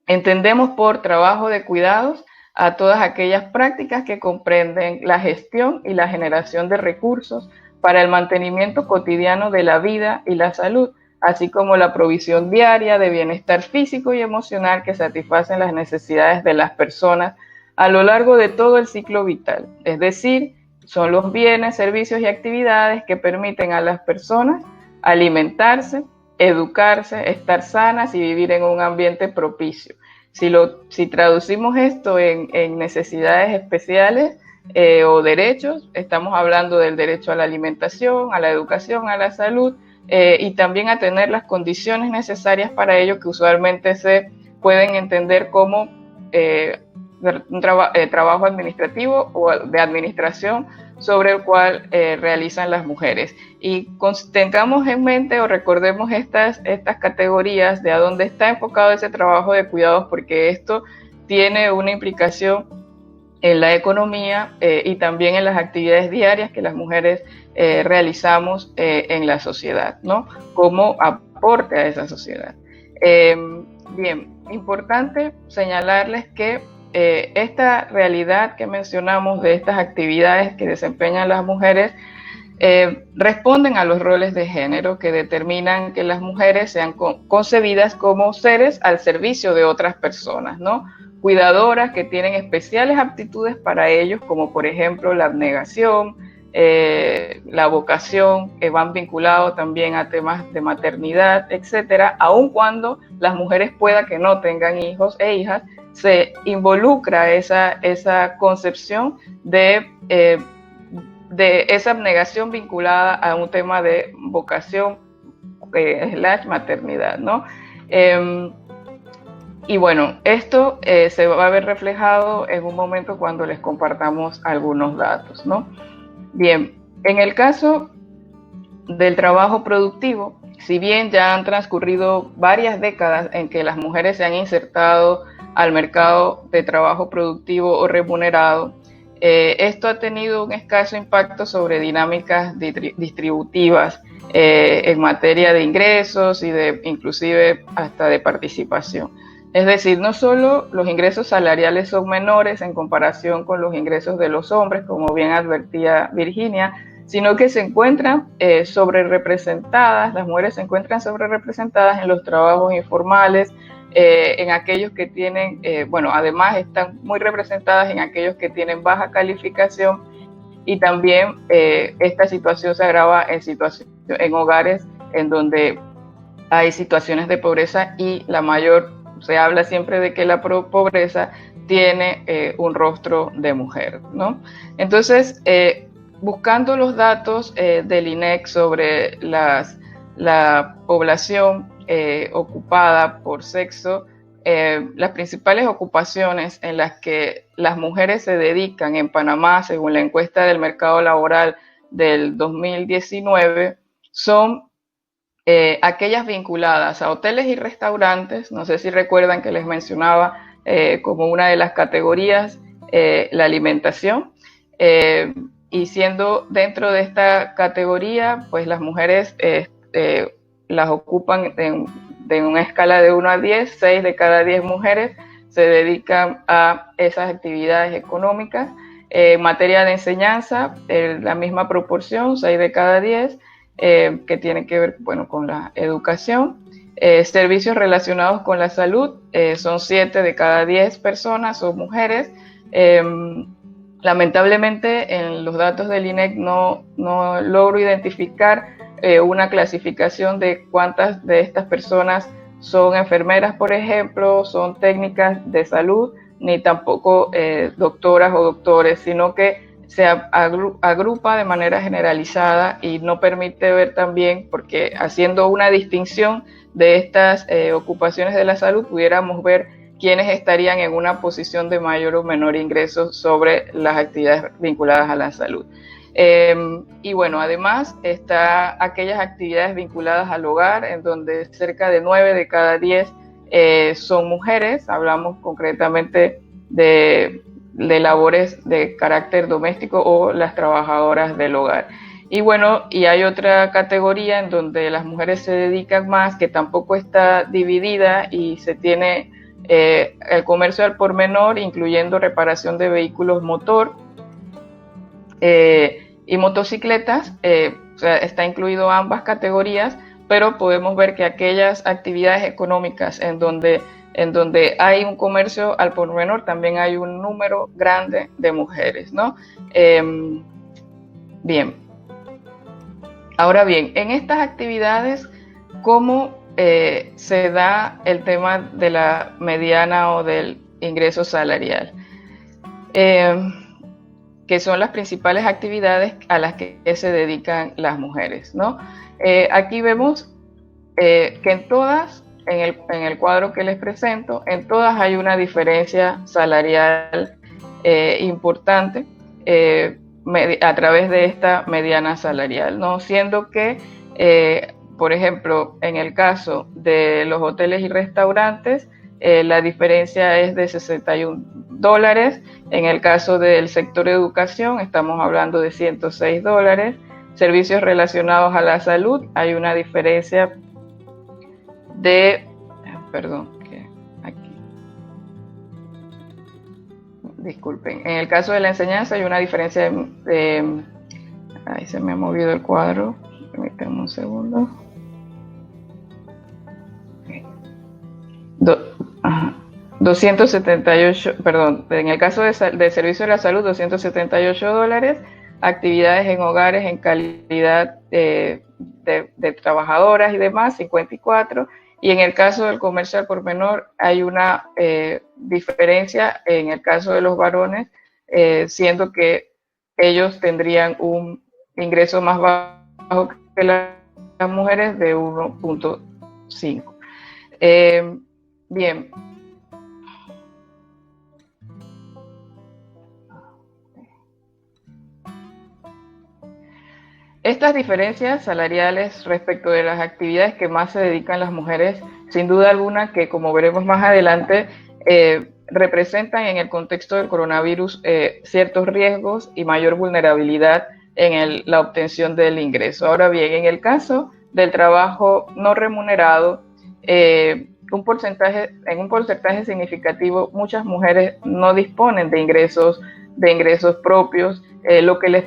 S6: entendemos por trabajo de cuidados a todas aquellas prácticas que comprenden la gestión y la generación de recursos para el mantenimiento cotidiano de la vida y la salud, así como la provisión diaria de bienestar físico y emocional que satisfacen las necesidades de las personas a lo largo de todo el ciclo vital. Es decir, son los bienes, servicios y actividades que permiten a las personas alimentarse, educarse, estar sanas y vivir en un ambiente propicio. Si traducimos esto en necesidades especiales o derechos, estamos hablando del derecho a la alimentación, a la educación, a la salud, y también a tener las condiciones necesarias para ello, que usualmente se pueden entender como un trabajo administrativo o de administración sobre el cual realizan las mujeres. Y tengamos en mente o recordemos estas categorías de a dónde está enfocado ese trabajo de cuidados, porque esto tiene una implicación en la economía y también en las actividades diarias que las mujeres realizamos en la sociedad, ¿no? Como aporte a esa sociedad. Bien, importante señalarles que esta realidad que mencionamos de estas actividades que desempeñan las mujeres responden a los roles de género que determinan que las mujeres sean concebidas como seres al servicio de otras personas, ¿no? Cuidadoras que tienen especiales aptitudes para ellos, como por ejemplo la abnegación, la vocación, que van vinculados también a temas de maternidad, etcétera. Aun cuando las mujeres pueda que no tengan hijos e hijas, se involucra esa concepción de esa abnegación vinculada a un tema de vocación / maternidad, ¿no? Y bueno, esto se va a ver reflejado en un momento cuando les compartamos algunos datos, ¿no? Bien, en el caso del trabajo productivo, si bien ya han transcurrido varias décadas en que las mujeres se han insertado al mercado de trabajo productivo o remunerado, esto ha tenido un escaso impacto sobre dinámicas distributivas en materia de ingresos y inclusive hasta de participación. Es decir, no solo los ingresos salariales son menores en comparación con los ingresos de los hombres, como bien advertía Virginia, sino que se encuentran sobrerepresentadas, las mujeres se encuentran sobrerepresentadas en los trabajos informales, en aquellos que tienen, además están muy representadas en aquellos que tienen baja calificación, y también esta situación se agrava en hogares en donde hay situaciones de pobreza y la mayor se habla siempre de que la pobreza tiene un rostro de mujer, ¿no? Entonces, buscando los datos del INEC sobre la población ocupada por sexo, las principales ocupaciones en las que las mujeres se dedican en Panamá, según la encuesta del mercado laboral del 2019, son aquellas vinculadas a hoteles y restaurantes. No sé si recuerdan que les mencionaba como una de las categorías la alimentación, y siendo dentro de esta categoría, pues las mujeres las ocupan en una escala de 1 a 10, 6 de cada 10 mujeres se dedican a esas actividades económicas. En materia de enseñanza, la misma proporción, 6 de cada 10, que tiene que ver, bueno, con la educación. Servicios relacionados con la salud, son 7 de cada 10 personas, son mujeres. Lamentablemente, en los datos del INEC no logro identificar una clasificación de cuántas de estas personas son enfermeras, por ejemplo, son técnicas de salud, ni tampoco doctoras o doctores, sino que se agrupa de manera generalizada y no permite ver también, porque haciendo una distinción de estas ocupaciones de la salud, pudiéramos ver quiénes estarían en una posición de mayor o menor ingreso sobre las actividades vinculadas a la salud. Y bueno, además está aquellas actividades vinculadas al hogar, en donde cerca de 9 de cada 10 son mujeres. Hablamos concretamente de labores de carácter doméstico o las trabajadoras del hogar. Y bueno, y hay otra categoría en donde las mujeres se dedican más, que tampoco está dividida, y se tiene el comercio al por menor, incluyendo reparación de vehículos motor, y motocicletas. O sea, está incluido ambas categorías, pero podemos ver que aquellas actividades económicas en donde hay un comercio al por menor, también hay un número grande de mujeres, ¿no? Bien. Ahora bien, en estas actividades, ¿cómo se da el tema de la mediana o del ingreso salarial? Que son las principales actividades a las que se dedican las mujeres, ¿no? Aquí vemos que en todas, en el cuadro que les presento, en todas hay una diferencia salarial importante a través de esta mediana salarial, ¿no? Siendo que, por ejemplo, en el caso de los hoteles y restaurantes, la diferencia es de $61. En el caso del sector de educación, estamos hablando de $106. Servicios relacionados a la salud, hay una diferencia de, disculpen, en el caso de la enseñanza hay una diferencia de ahí se me ha movido el cuadro, permítanme un segundo. 278, perdón, en el caso de servicio de la salud, $278, actividades en hogares en calidad de trabajadoras y demás, 54, y en el caso del comercio al por menor hay una diferencia en el caso de los varones, siendo que ellos tendrían un ingreso más bajo que las mujeres de 1.5. Bien. Estas diferencias salariales respecto de las actividades que más se dedican las mujeres, sin duda alguna que, como veremos más adelante, representan en el contexto del coronavirus ciertos riesgos y mayor vulnerabilidad en la obtención del ingreso. Ahora bien, en el caso del trabajo no remunerado, en un porcentaje significativo, muchas mujeres no disponen de ingresos propios, lo que les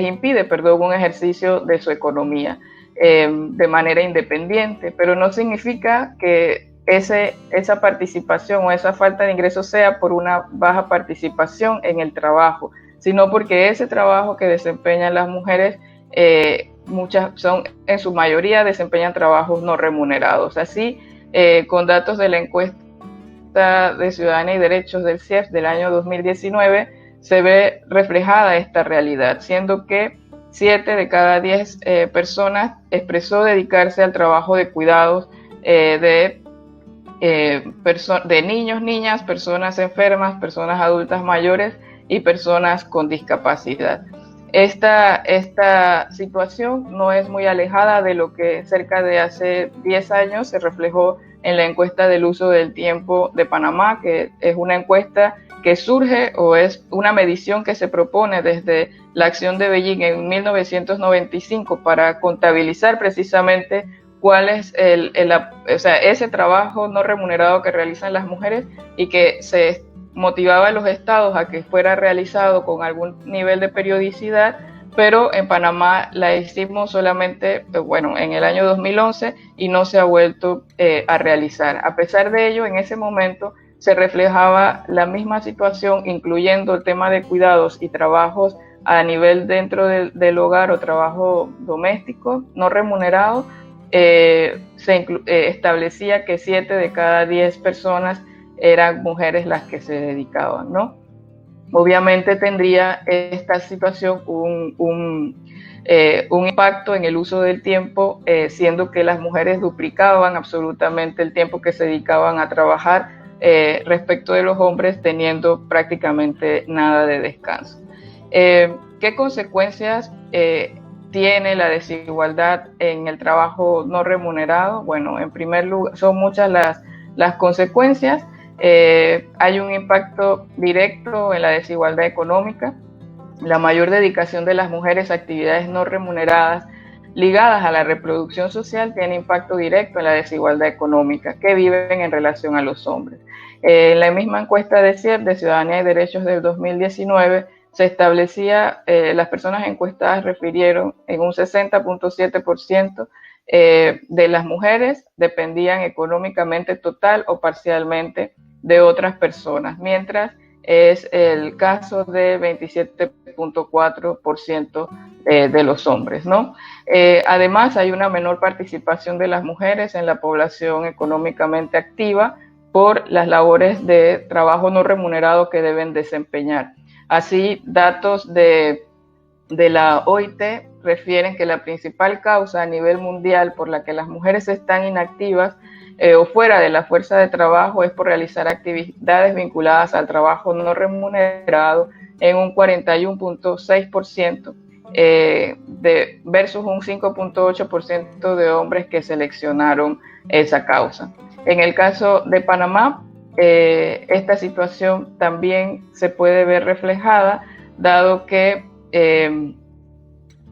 S6: impide, un ejercicio de su economía de manera independiente, pero no significa que esa participación o esa falta de ingresos sea por una baja participación en el trabajo, sino porque ese trabajo que desempeñan las mujeres, muchas son, en su mayoría, desempeñan trabajos no remunerados. Así, con datos de la encuesta de Ciudadanía y Derechos del CIEF del año 2019, se ve reflejada esta realidad, siendo que 7 de cada 10 personas expresó dedicarse al trabajo de cuidados de niños, niñas, personas enfermas, personas adultas mayores y personas con discapacidad. Esta situación no es muy alejada de lo que cerca de hace 10 años se reflejó en la encuesta del uso del tiempo de Panamá, que es una encuesta que surge o es una medición que se propone desde la acción de Beijing en 1995 para contabilizar precisamente cuál es ese trabajo no remunerado que realizan las mujeres y que se motivaba a los estados a que fuera realizado con algún nivel de periodicidad, pero en Panamá la hicimos solamente, en el año 2011 y no se ha vuelto a realizar. A pesar de ello, en ese momento se reflejaba la misma situación, incluyendo el tema de cuidados y trabajos a nivel dentro del hogar o trabajo doméstico no remunerado. Establecía que 7 de cada 10 personas eran mujeres las que se dedicaban, ¿no? Obviamente tendría esta situación un impacto en el uso del tiempo, siendo que las mujeres duplicaban absolutamente el tiempo que se dedicaban a trabajar respecto de los hombres, teniendo prácticamente nada de descanso. ¿Qué consecuencias tiene la desigualdad en el trabajo no remunerado? Bueno, en primer lugar, son muchas las consecuencias. Hay un impacto directo en la desigualdad económica. La mayor dedicación de las mujeres a actividades no remuneradas ligadas a la reproducción social tiene impacto directo en la desigualdad económica que viven en relación a los hombres. En la misma encuesta de CIEF, de Ciudadanía y Derechos del 2019, se establecía, las personas encuestadas refirieron en un 60.7% de las mujeres dependían económicamente total o parcialmente de otras personas, mientras es el caso de 27.4% de los hombres, ¿no? Además, hay una menor participación de las mujeres en la población económicamente activa por las labores de trabajo no remunerado que deben desempeñar. Así, datos de la OIT refieren que la principal causa a nivel mundial por la que las mujeres están inactivas o fuera de la fuerza de trabajo es por realizar actividades vinculadas al trabajo no remunerado en un 41.6% versus un 5.8% de hombres que seleccionaron esa causa. En el caso de Panamá, esta situación también se puede ver reflejada, dado que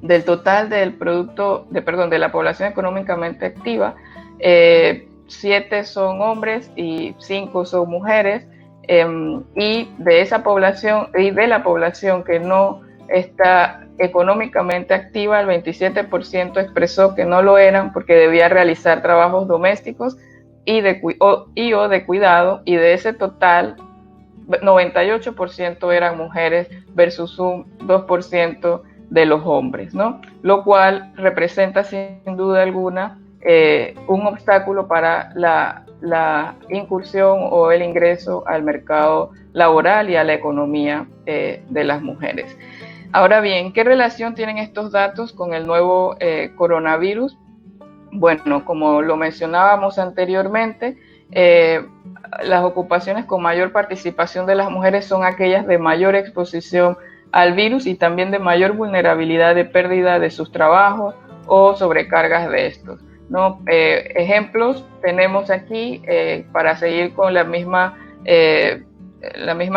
S6: del total del de la población económicamente activa, 7 son hombres y 5 son mujeres, y de esa población y de la población que no está económicamente activa, el 27% expresó que no lo eran porque debía realizar trabajos domésticos o de cuidado, y de ese total 98% eran mujeres versus un 2% de los hombres, ¿no? Lo cual representa sin duda alguna un obstáculo para la incursión o el ingreso al mercado laboral y a la economía de las mujeres. Ahora bien, ¿qué relación tienen estos datos con el nuevo coronavirus? Bueno, como lo mencionábamos anteriormente, las ocupaciones con mayor participación de las mujeres son aquellas de mayor exposición al virus y también de mayor vulnerabilidad de pérdida de sus trabajos o sobrecargas de estos, ¿no? Ejemplos tenemos aquí para seguir con la misma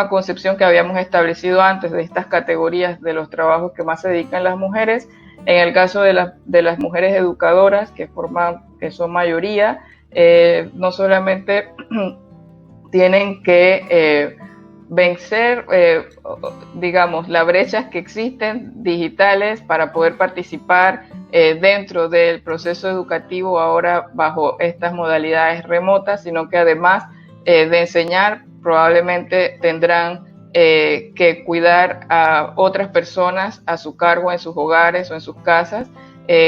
S6: concepción que habíamos establecido antes de estas categorías de los trabajos que más se dedican las mujeres. En el caso de las mujeres educadoras, que son mayoría, no solamente tienen que vencer, digamos, las brechas que existen digitales para poder participar dentro del proceso educativo ahora bajo estas modalidades remotas, sino que además de enseñar, probablemente tendrán que cuidar a otras personas a su cargo en sus hogares o en sus casas,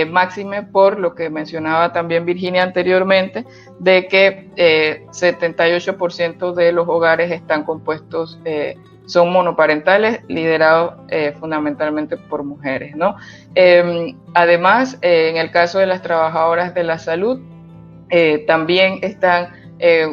S6: máxime por lo que mencionaba también Virginia anteriormente, de que 78% de los hogares están compuestos, son monoparentales, liderados fundamentalmente por mujeres, ¿no? Además, en el caso de las trabajadoras de la salud, también están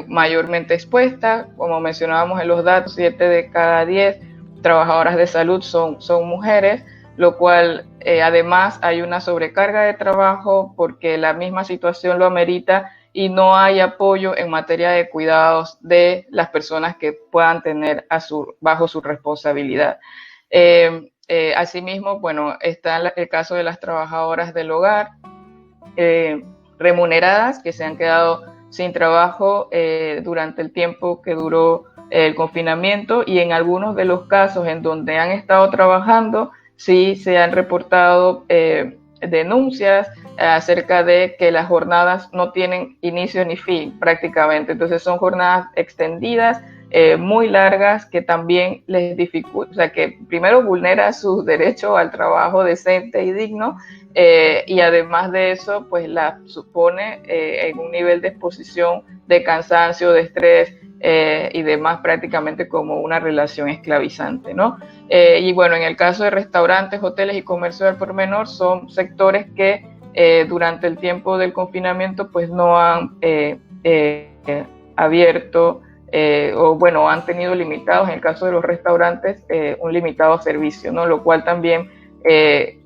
S6: mayormente expuestas, como mencionábamos en los datos, 7 de cada 10 trabajadoras de salud son mujeres, lo cual además hay una sobrecarga de trabajo porque la misma situación lo amerita y no hay apoyo en materia de cuidados de las personas que puedan tener bajo su responsabilidad. Asimismo, bueno, está el caso de las trabajadoras del hogar remuneradas que se han quedado sin trabajo durante el tiempo que duró el confinamiento, y en algunos de los casos en donde han estado trabajando, sí se han reportado denuncias acerca de que las jornadas no tienen inicio ni fin prácticamente. Entonces son jornadas extendidas, muy largas, que también les dificulta, o sea, que primero vulnera su derecho al trabajo decente y digno, y además de eso, pues la supone en un nivel de exposición, de cansancio, de estrés y demás, prácticamente como una relación esclavizante, ¿no? Y bueno, en el caso de restaurantes, hoteles y comercio al por menor, son sectores que durante el tiempo del confinamiento pues no han abierto o bueno, han tenido limitados, en el caso de los restaurantes, un limitado servicio, ¿no? Lo cual también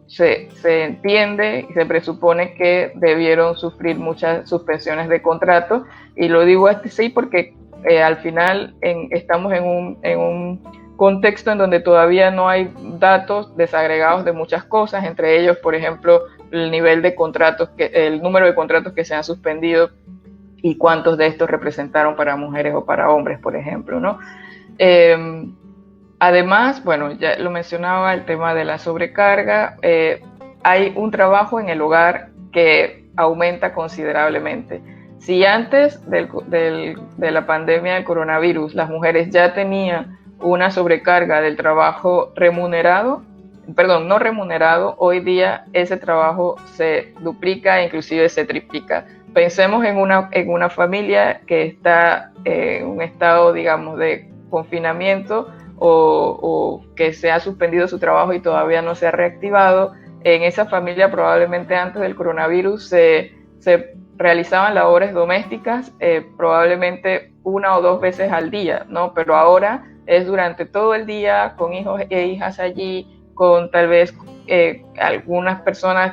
S6: se entiende y se presupone que debieron sufrir muchas suspensiones de contrato, y lo digo sí porque al final estamos en un contexto en donde todavía no hay datos desagregados de muchas cosas, entre ellos, por ejemplo, el nivel de contratos, el número de contratos que se han suspendido y cuántos de estos representaron para mujeres o para hombres, por ejemplo, ¿no? Además, bueno, ya lo mencionaba, el tema de la sobrecarga. Hay un trabajo en el hogar que aumenta considerablemente. Si antes de la pandemia del coronavirus las mujeres ya tenían una sobrecarga del trabajo no remunerado, hoy día ese trabajo se duplica e inclusive se triplica. Pensemos en una familia que está en un estado, digamos, de confinamiento o que se ha suspendido su trabajo y todavía no se ha reactivado. En esa familia probablemente antes del coronavirus se realizaban labores domésticas probablemente 1 o 2 veces al día, ¿no? Pero ahora es durante todo el día, con hijos e hijas allí, con tal vez algunas personas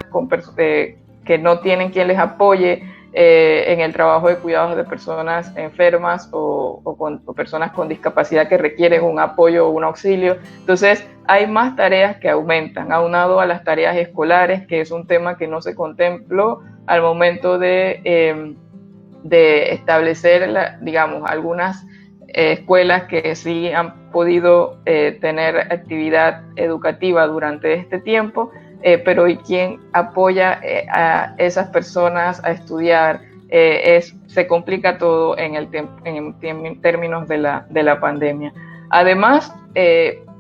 S6: que no tienen quien les apoye en el trabajo de cuidados de personas enfermas o personas con discapacidad que requieren un apoyo o un auxilio. Entonces hay más tareas que aumentan, aunado a las tareas escolares, que es un tema que no se contempló al momento de establecer, digamos, algunas escuelas que sí han podido tener actividad educativa durante este tiempo, pero ¿y quién apoya a esas personas a estudiar? Se complica todo en términos de la pandemia. Además,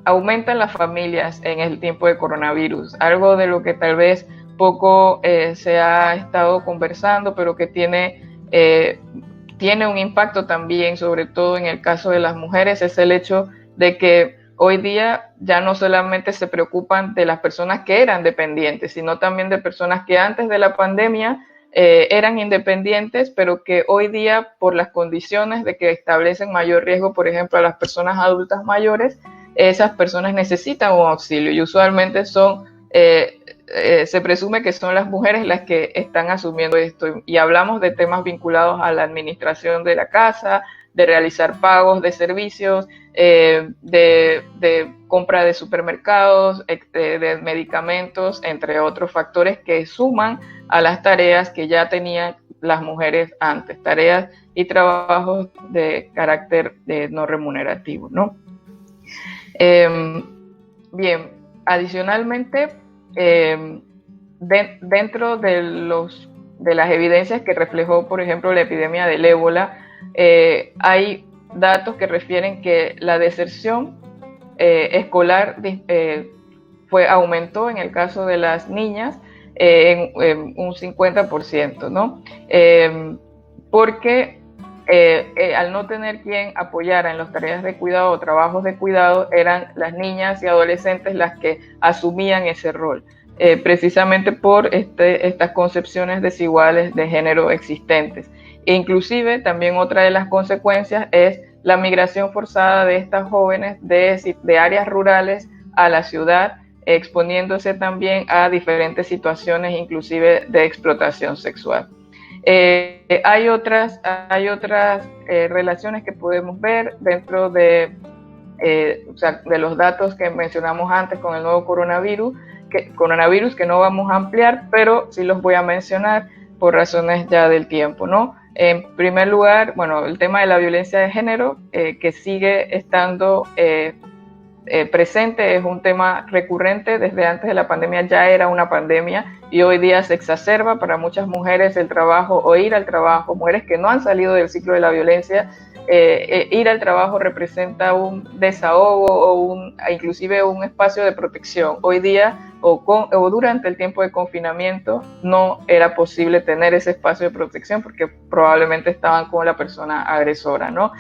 S6: aumentan las familias en el tiempo de coronavirus, algo de lo que tal vez poco se ha estado conversando, pero que tiene un impacto también, sobre todo en el caso de las mujeres, es el hecho de que hoy día ya no solamente se preocupan de las personas que eran dependientes, sino también de personas que antes de la pandemia eran independientes, pero que hoy día, por las condiciones de que establecen mayor riesgo, por ejemplo, a las personas adultas mayores, esas personas necesitan un auxilio y usualmente se presume que son las mujeres las que están asumiendo esto, y hablamos de temas vinculados a la administración de la casa, de realizar pagos de servicios, de compra de supermercados, de medicamentos, entre otros factores que suman a las tareas que ya tenían las mujeres antes, tareas y trabajos de carácter no remunerativo, ¿no? Bien, adicionalmente, dentro de las evidencias que reflejó, por ejemplo, la epidemia del ébola, hay datos que refieren que la deserción escolar aumentó en el caso de las niñas, en un 50%, ¿no? Porque al no tener quien apoyara en las tareas de cuidado o trabajos de cuidado, eran las niñas y adolescentes las que asumían ese rol, precisamente por estas concepciones desiguales de género existentes. E inclusive también otra de las consecuencias es la migración forzada de estas jóvenes de áreas rurales a la ciudad, exponiéndose también a diferentes situaciones, inclusive de explotación sexual. Hay otras relaciones que podemos ver dentro de los datos que mencionamos antes con el nuevo coronavirus que no vamos a ampliar, pero sí los voy a mencionar por razones ya del tiempo, ¿no? En primer lugar, bueno, el tema de la violencia de género, que sigue estando presente, es un tema recurrente. Desde antes de la pandemia ya era una pandemia y hoy día se exacerba para muchas mujeres el trabajo o ir al trabajo, mujeres que no han salido del ciclo de la violencia. Ir al trabajo representa un desahogo o inclusive un espacio de protección. Hoy día o durante el tiempo de confinamiento no era posible tener ese espacio de protección porque probablemente estaban con la persona agresora, ¿no?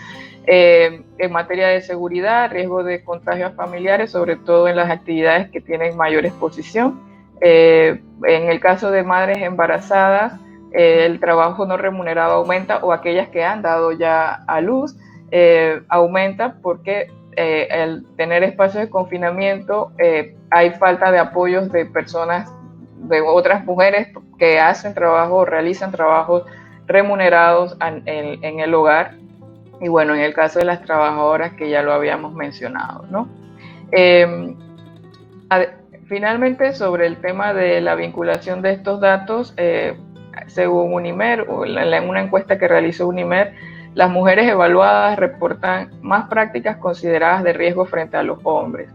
S6: En materia de seguridad, riesgo de contagios familiares, sobre todo en las actividades que tienen mayor exposición. En el caso de madres embarazadas, el trabajo no remunerado aumenta, o aquellas que han dado ya a luz, aumenta porque al tener espacios de confinamiento hay falta de apoyos de personas, de otras mujeres que hacen trabajo o realizan trabajos remunerados en el hogar. Y bueno, en el caso de las trabajadoras, que ya lo habíamos mencionado, ¿no? Finalmente, sobre el tema de la vinculación de estos datos, según UNIMER, o en una encuesta que realizó UNIMER, las mujeres evaluadas reportan más prácticas consideradas de riesgo frente a los hombres,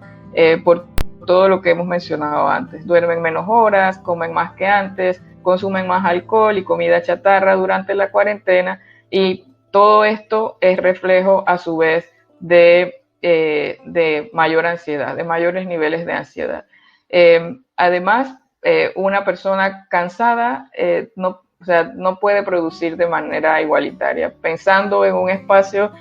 S6: por todo lo que hemos mencionado antes. Duermen menos horas, comen más que antes, consumen más alcohol y comida chatarra durante la cuarentena, y todo esto es reflejo a su vez de mayor ansiedad, de mayores niveles de ansiedad. Además, una persona cansada no puede producir de manera igualitaria. Pensando en un espacio,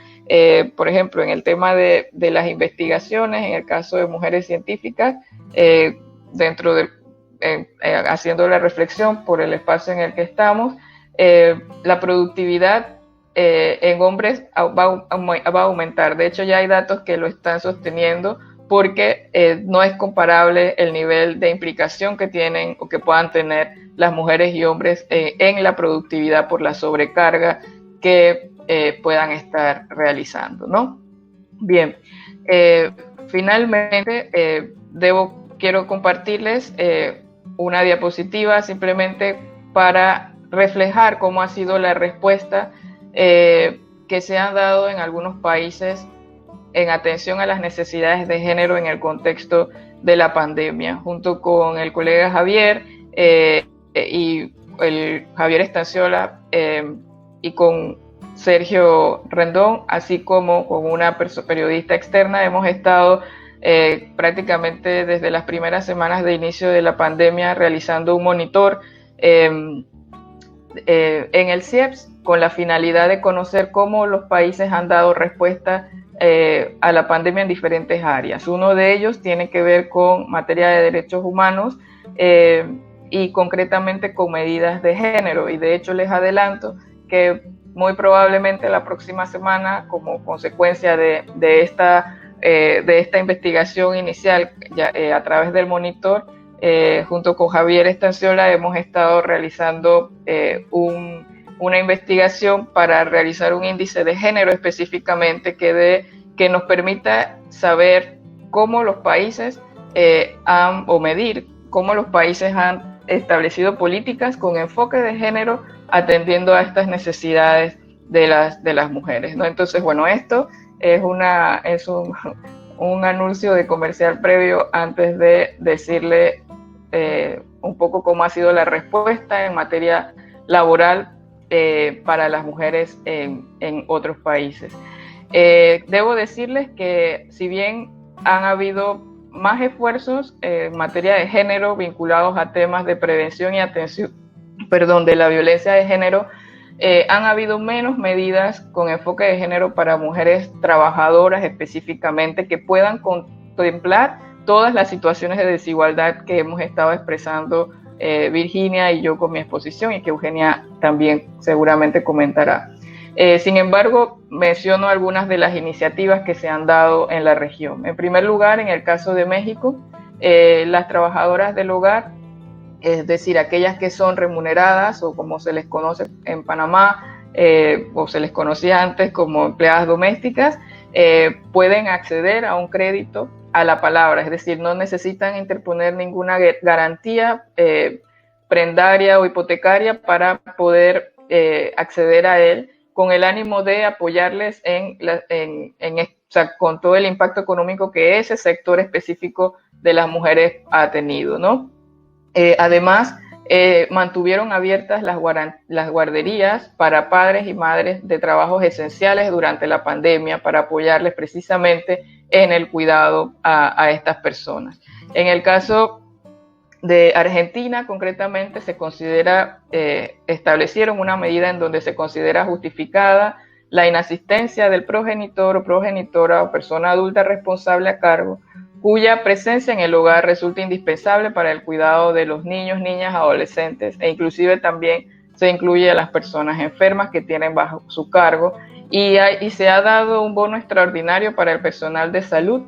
S6: por ejemplo, en el tema de las investigaciones, en el caso de mujeres científicas, haciendo la reflexión por el espacio en el que estamos, la productividad en hombres va a aumentar. De hecho, ya hay datos que lo están sosteniendo, porque no es comparable el nivel de implicación que tienen o que puedan tener las mujeres y hombres en la productividad por la sobrecarga que puedan estar realizando, ¿no? Bien, finalmente quiero compartirles una diapositiva simplemente para reflejar cómo ha sido la respuesta que se han dado en algunos países en atención a las necesidades de género en el contexto de la pandemia. Junto con el colega Javier y el Javier Estanciola y con Sergio Rendón, así como con una periodista externa, hemos estado prácticamente desde las primeras semanas de inicio de la pandemia realizando un monitor en el CIEPS, con la finalidad de conocer cómo los países han dado respuesta a la pandemia en diferentes áreas. Uno de ellos tiene que ver con materia de derechos humanos y concretamente con medidas de género. Y de hecho les adelanto que muy probablemente la próxima semana, como consecuencia de esta investigación inicial a través del monitor, junto con Javier Estanciola hemos estado realizando una investigación para realizar un índice de género específicamente que nos permita saber cómo los países medir cómo los países han establecido políticas con enfoque de género atendiendo a estas necesidades de las mujeres, ¿no? Entonces, bueno, esto es un anuncio de comercial previo antes de decirle un poco cómo ha sido la respuesta en materia laboral para las mujeres en otros países. Debo decirles que si bien han habido más esfuerzos en materia de género vinculados a temas de prevención y atención, de la violencia de género. Han habido menos medidas con enfoque de género para mujeres trabajadoras específicamente que puedan contemplar todas las situaciones de desigualdad que hemos estado expresando Virginia y yo con mi exposición, y que Eugenia también seguramente comentará. Sin embargo, menciono algunas de las iniciativas que se han dado en la región. En primer lugar, en el caso de México, las trabajadoras del hogar, es decir, aquellas que son remuneradas o como se les conoce en Panamá, o se les conocía antes como empleadas domésticas, pueden acceder a un crédito a la palabra, es decir, no necesitan interponer ninguna garantía prendaria o hipotecaria para poder acceder a él, con el ánimo de apoyarles con todo el impacto económico que ese sector específico de las mujeres ha tenido, ¿no? Además, mantuvieron abiertas las guarderías para padres y madres de trabajos esenciales durante la pandemia para apoyarles precisamente en el cuidado a estas personas. En el caso de Argentina, concretamente, establecieron una medida en donde se considera justificada la inasistencia del progenitor o progenitora o persona adulta responsable a cargo, cuya presencia en el hogar resulta indispensable para el cuidado de los niños, niñas, adolescentes, e inclusive también se incluye a las personas enfermas que tienen bajo su cargo, y se ha dado un bono extraordinario para el personal de salud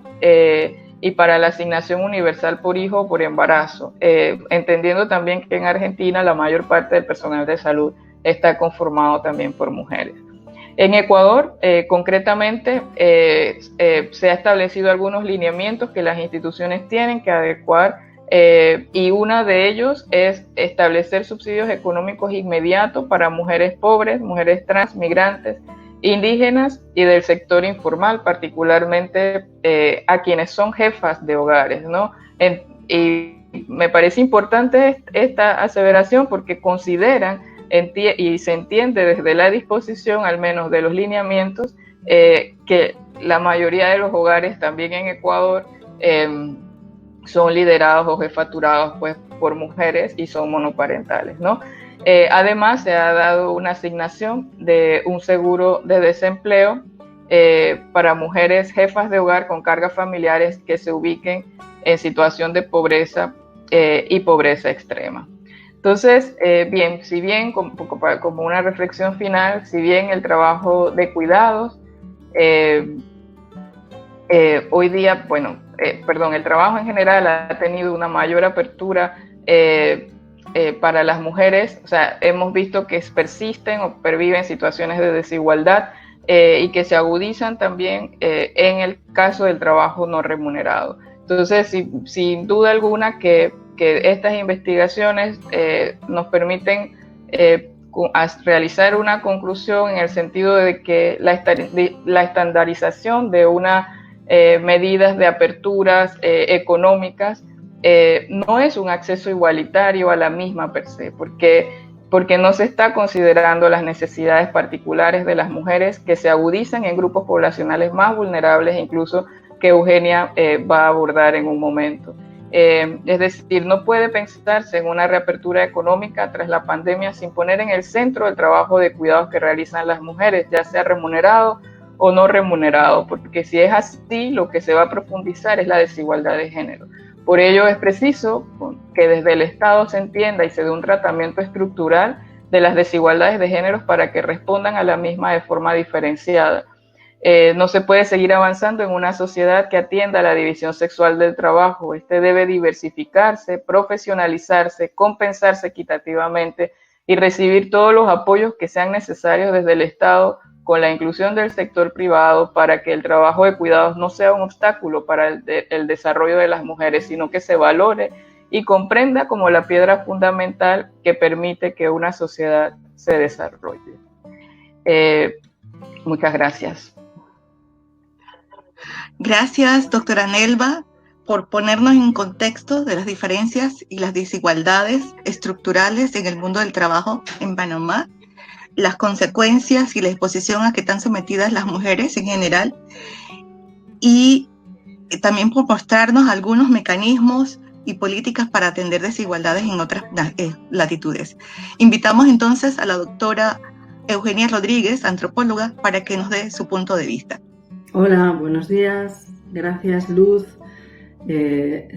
S6: y para la asignación universal por hijo o por embarazo, entendiendo también que en Argentina la mayor parte del personal de salud está conformado también por mujeres. En Ecuador, concretamente, se ha establecido algunos lineamientos que las instituciones tienen que adecuar, y uno de ellos es establecer subsidios económicos inmediatos para mujeres pobres, mujeres trans, migrantes, indígenas y del sector informal, particularmente a quienes son jefas de hogares, ¿no? Y me parece importante esta aseveración porque consideran y se entiende desde la disposición, al menos de los lineamientos, que la mayoría de los hogares también en Ecuador son liderados o jefaturados pues, por mujeres y son monoparentales, ¿no? Además, se ha dado una asignación de un seguro de desempleo para mujeres jefas de hogar con cargas familiares que se ubiquen en situación de pobreza y pobreza extrema. Entonces, si bien como una reflexión final, si bien el trabajo de cuidados hoy día, el trabajo en general ha tenido una mayor apertura para las mujeres, o sea, hemos visto que persisten o perviven situaciones de desigualdad y que se agudizan también en el caso del trabajo no remunerado. Entonces, sin duda alguna que estas investigaciones nos permiten realizar una conclusión en el sentido de que la estandarización de unas medidas de aperturas económicas no es un acceso igualitario a la misma per se, porque no se está considerando las necesidades particulares de las mujeres que se agudizan en grupos poblacionales más vulnerables, incluso que Eugenia va a abordar en un momento. Es decir, no puede pensarse en una reapertura económica tras la pandemia sin poner en el centro el trabajo de cuidados que realizan las mujeres, ya sea remunerado o no remunerado, porque si es así, lo que se va a profundizar es la desigualdad de género. Por ello es preciso que desde el Estado se entienda y se dé un tratamiento estructural de las desigualdades de géneros para que respondan a la misma de forma diferenciada. No se puede seguir avanzando en una sociedad que atienda a la división sexual del trabajo. Este debe diversificarse, profesionalizarse, compensarse equitativamente y recibir todos los apoyos que sean necesarios desde el Estado, con la inclusión del sector privado, para que el trabajo de cuidados no sea un obstáculo para el desarrollo de las mujeres, sino que se valore y comprenda como la piedra fundamental que permite que una sociedad se desarrolle. Muchas gracias.
S2: Gracias, doctora Nelva, por ponernos en contexto de las diferencias y las desigualdades estructurales en el mundo del trabajo en Panamá, las consecuencias y la exposición a que están sometidas las mujeres en general, y también por mostrarnos algunos mecanismos y políticas para atender desigualdades en otras latitudes. Invitamos entonces a la doctora Eugenia Rodríguez, antropóloga, para que nos dé su punto de vista.
S7: Hola, buenos días. Gracias, Luz.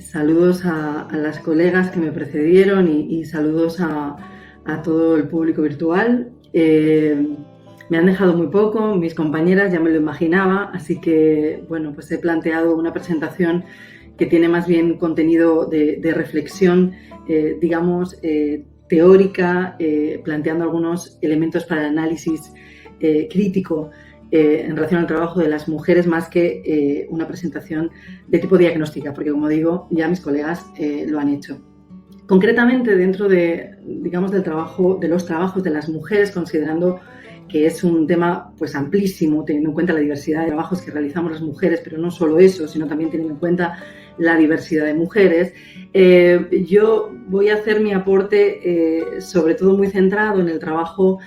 S7: Saludos a las colegas que me precedieron y saludos a todo el público virtual. Me han dejado muy poco, mis compañeras, ya me lo imaginaba, así que bueno, pues he planteado una presentación que tiene más bien contenido de reflexión, digamos, teórica, planteando algunos elementos para el análisis crítico en relación al trabajo de las mujeres, más que una presentación de tipo diagnóstica, porque como digo, ya mis colegas lo han hecho. Concretamente, dentro de, digamos, del trabajo, de los trabajos de las mujeres, considerando que es un tema pues amplísimo, teniendo en cuenta la diversidad de trabajos que realizamos las mujeres, pero no solo eso, sino también teniendo en cuenta la diversidad de mujeres. Yo voy a hacer mi aporte sobre todo muy centrado en el trabajo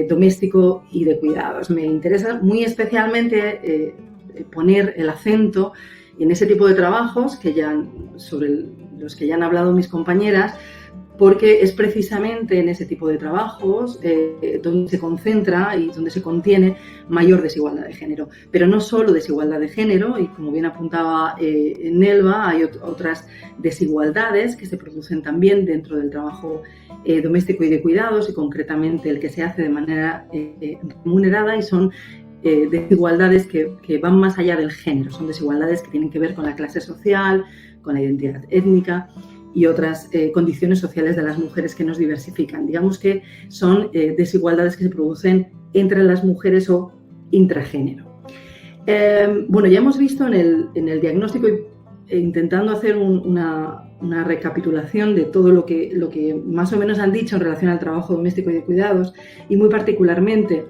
S7: doméstico y de cuidados. Me interesa muy especialmente poner el acento en ese tipo de trabajos sobre los que ya han hablado mis compañeras, porque es precisamente en ese tipo de trabajos donde se concentra y donde se contiene mayor desigualdad de género. Pero no solo desigualdad de género, y como bien apuntaba Nelva, hay otras desigualdades que se producen también dentro del trabajo doméstico y de cuidados, y concretamente el que se hace de manera remunerada, y son desigualdades que van más allá del género, son desigualdades que tienen que ver con la clase social, con la identidad étnica y otras condiciones sociales de las mujeres que nos diversifican. Digamos que son desigualdades que se producen entre las mujeres o intragénero. Bueno, ya hemos visto en el diagnóstico, intentando hacer una recapitulación de todo lo que más o menos han dicho en relación al trabajo doméstico y de cuidados, y muy particularmente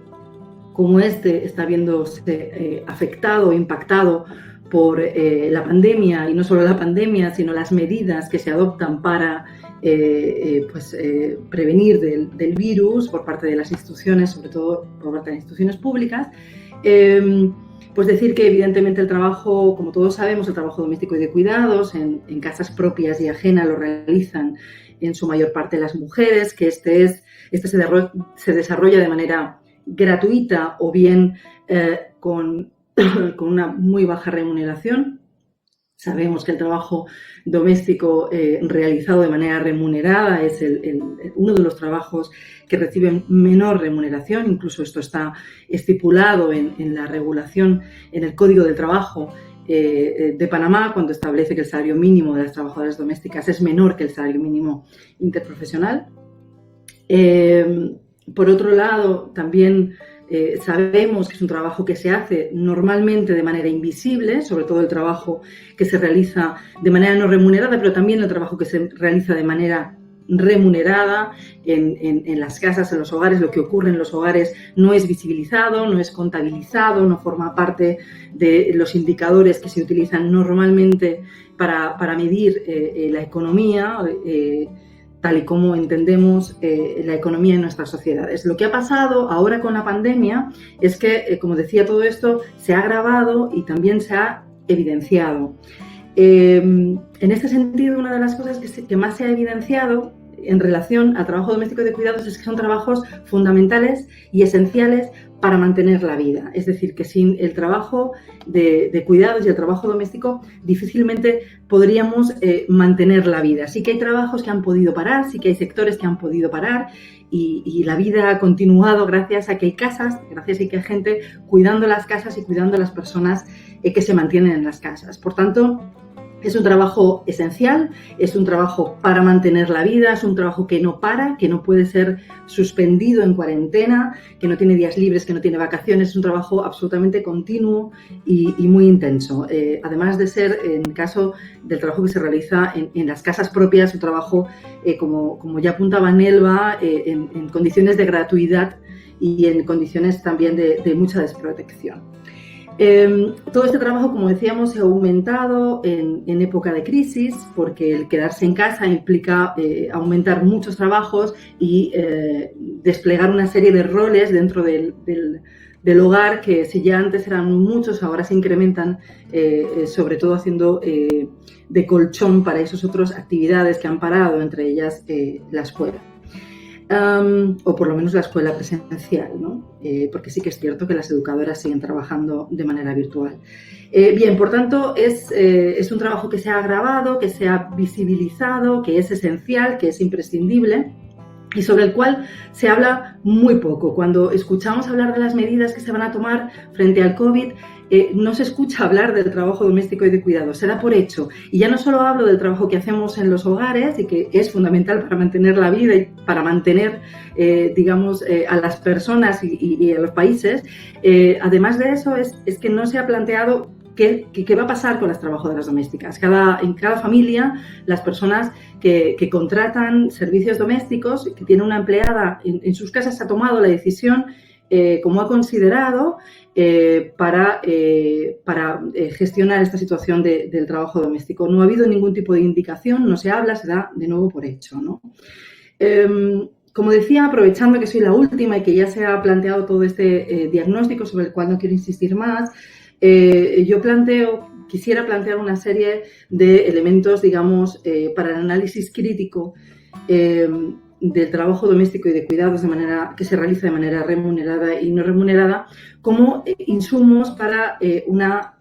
S7: cómo este está viéndose afectado o impactado por la pandemia, y no solo la pandemia, sino las medidas que se adoptan para prevenir del virus por parte de las instituciones, sobre todo por parte de las instituciones públicas. Pues decir que evidentemente el trabajo, como todos sabemos, el trabajo doméstico y de cuidados en casas propias y ajenas lo realizan en su mayor parte las mujeres, que este se desarrolla de manera gratuita o bien con una muy baja remuneración. Sabemos que el trabajo doméstico realizado de manera remunerada es uno de los trabajos que reciben menor remuneración. Incluso esto está estipulado en la regulación, en el Código del Trabajo de Panamá, cuando establece que el salario mínimo de las trabajadoras domésticas es menor que el salario mínimo interprofesional. Por otro lado, también sabemos que es un trabajo que se hace normalmente de manera invisible, sobre todo el trabajo que se realiza de manera no remunerada, pero también el trabajo que se realiza de manera remunerada en las casas, en los hogares. Lo que ocurre en los hogares no es visibilizado, no es contabilizado, no forma parte de los indicadores que se utilizan normalmente para medir la economía, tal y como entendemos la economía en nuestras sociedades. Lo que ha pasado ahora con la pandemia es que, como decía, todo esto se ha agravado y también se ha evidenciado. En este sentido, una de las cosas que más se ha evidenciado en relación al trabajo doméstico y de cuidados es que son trabajos fundamentales y esenciales para mantener la vida. Es decir, que sin el trabajo de cuidados y el trabajo doméstico difícilmente podríamos mantener la vida. Sí que hay trabajos que han podido parar, sí que hay sectores que han podido parar, y la vida ha continuado gracias a que hay casas, gracias a que hay gente cuidando las casas y cuidando a las personas que se mantienen en las casas. Por tanto, es un trabajo esencial, es un trabajo para mantener la vida, es un trabajo que no para, que no puede ser suspendido en cuarentena, que no tiene días libres, que no tiene vacaciones. Es un trabajo absolutamente continuo y muy intenso. Además de ser, en el caso del trabajo que se realiza en las casas propias, un trabajo, como ya apuntaba Nelva, en condiciones de gratuidad y en condiciones también de mucha desprotección. Todo este trabajo, como decíamos, se ha aumentado en época de crisis, porque el quedarse en casa implica aumentar muchos trabajos y desplegar una serie de roles dentro del del hogar, que si ya antes eran muchos, ahora se incrementan, sobre todo haciendo de colchón para esas otras actividades que han parado, entre ellas la escuela. O por lo menos la escuela presencial, ¿no? Porque sí que es cierto que las educadoras siguen trabajando de manera virtual. Bien, por tanto, es un trabajo que se ha agravado, que se ha visibilizado, que es esencial, que es imprescindible y sobre el cual se habla muy poco. Cuando escuchamos hablar de las medidas que se van a tomar frente al COVID, no se escucha hablar del trabajo doméstico y de cuidado, se da por hecho. Y ya no solo hablo del trabajo que hacemos en los hogares y que es fundamental para mantener la vida y para mantener, a las personas y a los países. Además de eso, es que no se ha planteado ¿qué va a pasar con las trabajadoras domésticas? En cada familia, las personas que contratan servicios domésticos, que tienen una empleada en sus casas, ha tomado la decisión, como ha considerado, para gestionar esta situación del trabajo doméstico. No ha habido ningún tipo de indicación, no se habla, se da de nuevo por hecho, ¿no? Como decía, aprovechando que soy la última y que ya se ha planteado todo este diagnóstico sobre el cual no quiero insistir más, quisiera plantear una serie de elementos, digamos, para el análisis crítico del trabajo doméstico y de cuidados que se realiza de manera remunerada y no remunerada, como insumos para una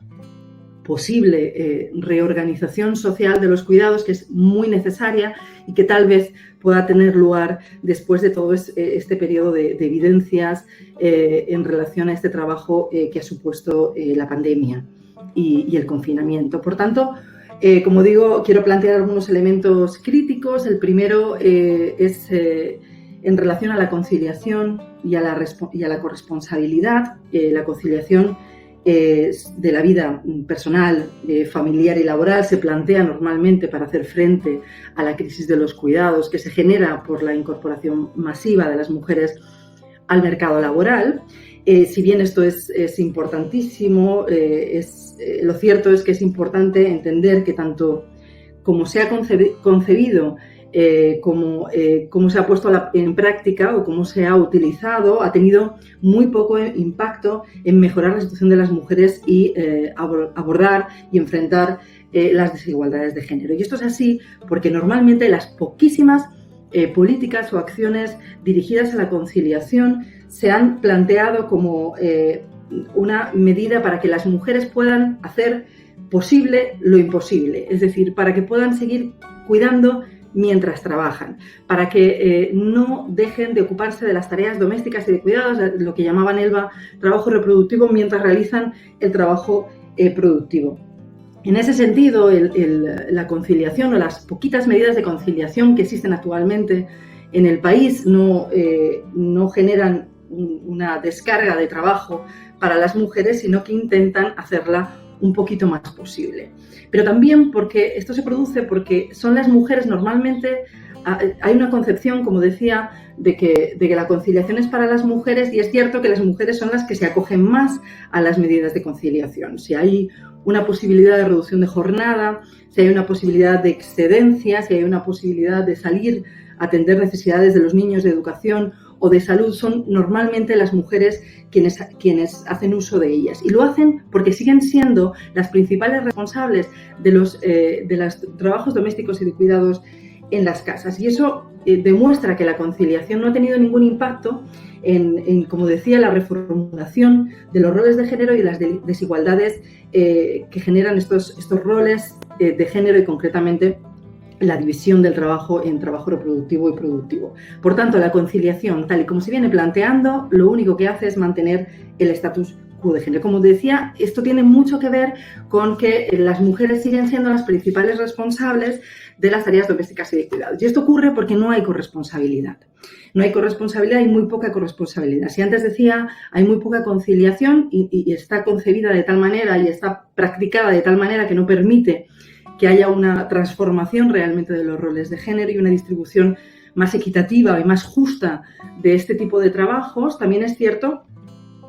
S7: posible reorganización social de los cuidados, que es muy necesaria y que tal vez pueda tener lugar después de todo este periodo de evidencias en relación a este trabajo que ha supuesto la pandemia y el confinamiento. Por tanto, como digo, quiero plantear algunos elementos críticos. El primero es en relación a la conciliación y a la corresponsabilidad. La conciliación de la vida personal, familiar y laboral se plantea normalmente para hacer frente a la crisis de los cuidados que se genera por la incorporación masiva de las mujeres al mercado laboral. Si bien esto es importantísimo, lo cierto es que es importante entender que tanto como se ha concebido, como se ha puesto en práctica o cómo se ha utilizado, ha tenido muy poco impacto en mejorar la situación de las mujeres y abordar y enfrentar las desigualdades de género. Y esto es así porque normalmente las poquísimas políticas o acciones dirigidas a la conciliación se han planteado como una medida para que las mujeres puedan hacer posible lo imposible, es decir, para que puedan seguir cuidando mientras trabajan, para que no dejen de ocuparse de las tareas domésticas y de cuidados, lo que llamaban Elba trabajo reproductivo, mientras realizan el trabajo productivo. En ese sentido, la conciliación o las poquitas medidas de conciliación que existen actualmente en el país no generan una descarga de trabajo para las mujeres, sino que intentan hacerla un poquito más posible. Pero también porque esto se produce porque son las mujeres normalmente, hay una concepción, como decía, de que la conciliación es para las mujeres, y es cierto que las mujeres son las que se acogen más a las medidas de conciliación. Si hay una posibilidad de reducción de jornada, si hay una posibilidad de excedencia, si hay una posibilidad de salir a atender necesidades de los niños de educación o de salud, son normalmente las mujeres quienes hacen uso de ellas. Y lo hacen porque siguen siendo las principales responsables de los trabajos domésticos y de cuidados en las casas. Y eso demuestra que la conciliación no ha tenido ningún impacto en, como decía, la reformulación de los roles de género y las desigualdades que generan estos roles de género y concretamente la división del trabajo en trabajo reproductivo y productivo. Por tanto, la conciliación, tal y como se viene planteando, lo único que hace es mantener el estatus quo de género. Como decía, esto tiene mucho que ver con que las mujeres siguen siendo las principales responsables de las tareas domésticas y de cuidados. Y esto ocurre porque no hay corresponsabilidad. No hay corresponsabilidad y muy poca corresponsabilidad. Si antes decía, hay muy poca conciliación y está concebida de tal manera y está practicada de tal manera que no permite que haya una transformación realmente de los roles de género y una distribución más equitativa y más justa de este tipo de trabajos, también es cierto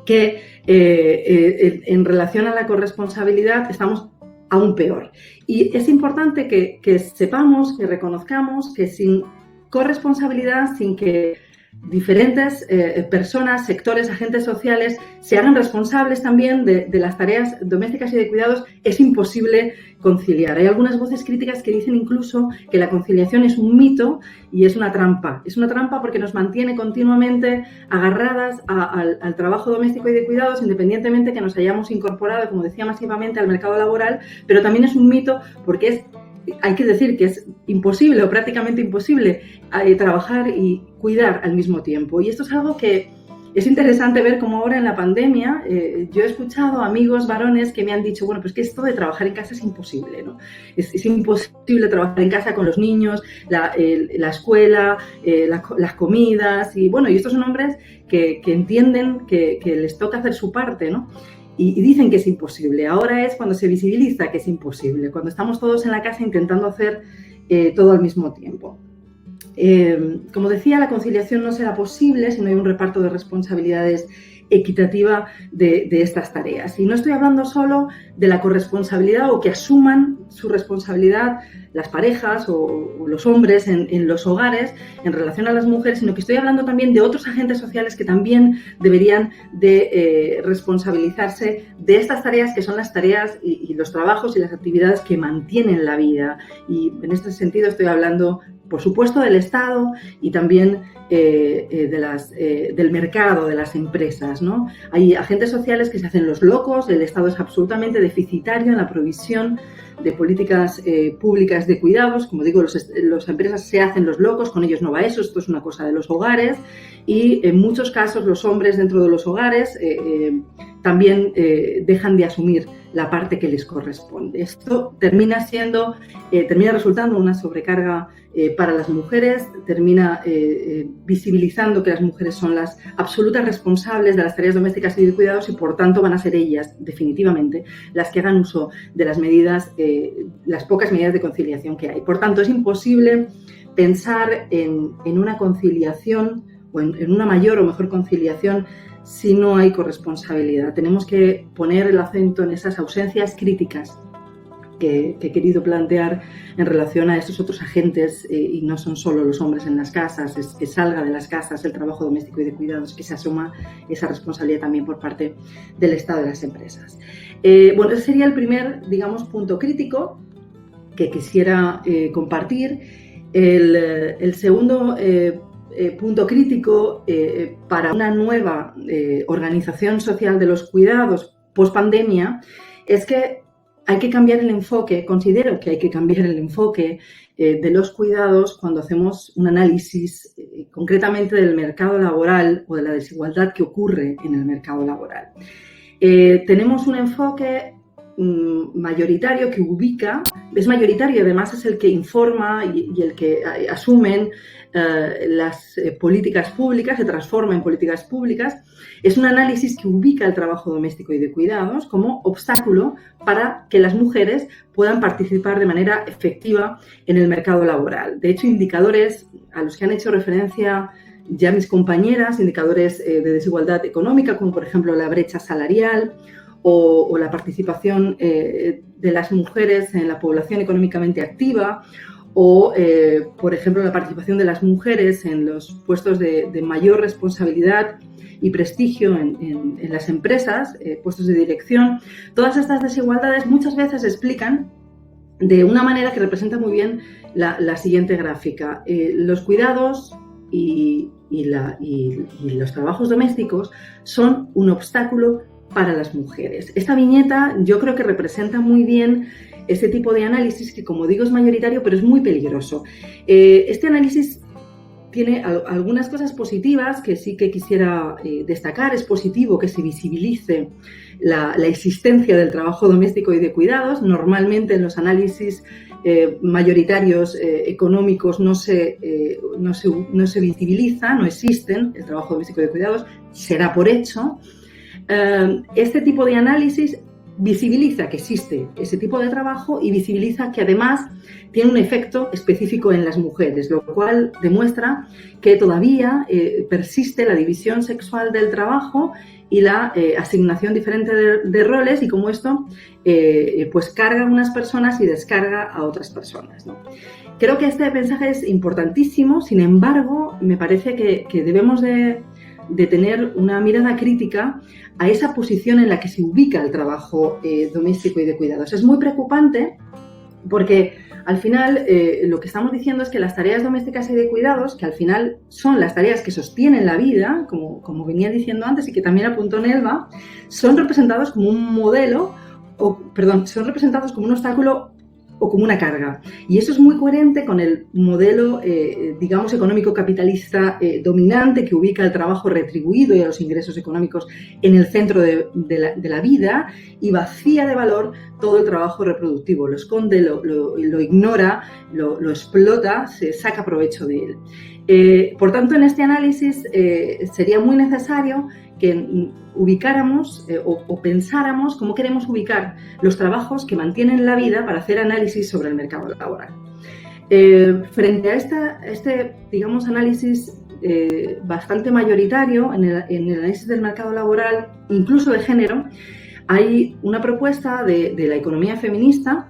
S7: que en relación a la corresponsabilidad estamos aún peor. Y es importante que sepamos, que reconozcamos que sin corresponsabilidad, sin que diferentes personas, sectores, agentes sociales se hagan responsables también de las tareas domésticas y de cuidados, es imposible conciliar. Hay algunas voces críticas que dicen incluso que la conciliación es un mito y es una trampa. Es una trampa porque nos mantiene continuamente agarradas al trabajo doméstico y de cuidados, independientemente que nos hayamos incorporado, como decía, masivamente al mercado laboral, pero también es un mito porque hay que decir que es imposible o prácticamente imposible trabajar y cuidar al mismo tiempo. Y esto es algo que es interesante ver cómo ahora en la pandemia yo he escuchado amigos varones que me han dicho, bueno, pues que esto de trabajar en casa es imposible, ¿no? Es imposible trabajar en casa con los niños, la escuela, las comidas y bueno, y estos son hombres que entienden que les toca hacer su parte, ¿no? Y dicen que es imposible. Ahora es cuando se visibiliza que es imposible, cuando estamos todos en la casa intentando hacer todo al mismo tiempo. Como decía, la conciliación no será posible si no hay un reparto de responsabilidades equitativa de estas tareas. Y no estoy hablando solo de la corresponsabilidad o que asuman su responsabilidad las parejas o los hombres en los hogares en relación a las mujeres, sino que estoy hablando también de otros agentes sociales que también deberían de responsabilizarse de estas tareas que son las tareas y los trabajos y las actividades que mantienen la vida. Y en este sentido estoy hablando, por supuesto, del Estado y también del mercado, de las empresas, ¿no? Hay agentes sociales que se hacen los locos, el Estado es absolutamente deficitario en la provisión de políticas públicas de cuidados. Como digo, las empresas se hacen los locos, con ellos no va eso, esto es una cosa de los hogares y en muchos casos los hombres dentro de los hogares también dejan de asumir la parte que les corresponde. Esto termina resultando una sobrecarga para las mujeres, termina visibilizando que las mujeres son las absolutas responsables de las tareas domésticas y de cuidados y por tanto van a ser ellas definitivamente las que hagan uso de las medidas, las pocas medidas de conciliación que hay. Por tanto, es imposible pensar en una conciliación o en una mayor o mejor conciliación si no hay corresponsabilidad. Tenemos que poner el acento en esas ausencias críticas que he querido plantear en relación a estos otros agentes y no son solo los hombres en las casas, es que salga de las casas el trabajo doméstico y de cuidados, que se asuma esa responsabilidad también por parte del Estado y de las empresas. Bueno, ese sería el primer, digamos, punto crítico que quisiera compartir. El segundo punto crítico para una nueva organización social de los cuidados post-pandemia es que hay que cambiar el enfoque, considero que hay que cambiar el enfoque de los cuidados cuando hacemos un análisis concretamente del mercado laboral o de la desigualdad que ocurre en el mercado laboral. Tenemos un enfoque mayoritario que ubica, es mayoritario y además es el que informa y el que asumen las políticas públicas, se transforma en políticas públicas. Es un análisis que ubica el trabajo doméstico y de cuidados como obstáculo para que las mujeres puedan participar de manera efectiva en el mercado laboral. De hecho, indicadores a los que han hecho referencia ya mis compañeras, indicadores de desigualdad económica, como por ejemplo la brecha salarial o la participación de las mujeres en la población económicamente activa, o, por ejemplo, la participación de las mujeres en los puestos de mayor responsabilidad y prestigio en las empresas, puestos de dirección. Todas estas desigualdades muchas veces se explican de una manera que representa muy bien la siguiente gráfica. Los cuidados y los trabajos domésticos son un obstáculo para las mujeres. Esta viñeta yo creo que representa muy bien este tipo de análisis que, como digo, es mayoritario, pero es muy peligroso. Este análisis tiene algunas cosas positivas que sí que quisiera destacar. Es positivo que se visibilice la existencia del trabajo doméstico y de cuidados. Normalmente en los análisis mayoritarios económicos no se visibiliza, no existen el trabajo doméstico y de cuidados, será por hecho. Este tipo de análisis visibiliza que existe ese tipo de trabajo y visibiliza que además tiene un efecto específico en las mujeres, lo cual demuestra que todavía persiste la división sexual del trabajo y la asignación diferente de roles, y como esto pues carga a unas personas y descarga a otras personas, ¿no? Creo que este mensaje es importantísimo, sin embargo, me parece que debemos de tener una mirada crítica a esa posición en la que se ubica el trabajo doméstico y de cuidados. Es muy preocupante porque al final lo que estamos diciendo es que las tareas domésticas y de cuidados, que al final son las tareas que sostienen la vida, como venía diciendo antes y que también apuntó Nelva, son representados como un modelo, son representados como un obstáculo o como una carga. Y eso es muy coherente con el modelo, digamos, económico capitalista dominante, que ubica el trabajo retribuido y a los ingresos económicos en el centro de la vida y vacía de valor todo el trabajo reproductivo. Lo esconde, lo ignora, lo explota, se saca provecho de él. Por tanto, en este análisis sería muy necesario que ubicáramos o pensáramos cómo queremos ubicar los trabajos que mantienen la vida para hacer análisis sobre el mercado laboral. Frente a este, digamos, análisis bastante mayoritario en el análisis del mercado laboral, incluso de género, hay una propuesta de la economía feminista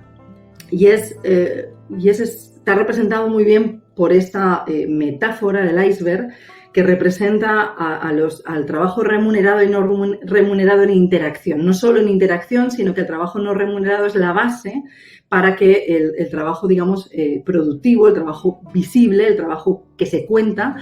S7: y está representado muy bien por esta metáfora del iceberg que representa al trabajo remunerado y no remunerado en interacción. No solo en interacción, sino que el trabajo no remunerado es la base para que el trabajo, digamos, productivo, el trabajo visible, el trabajo que se cuenta,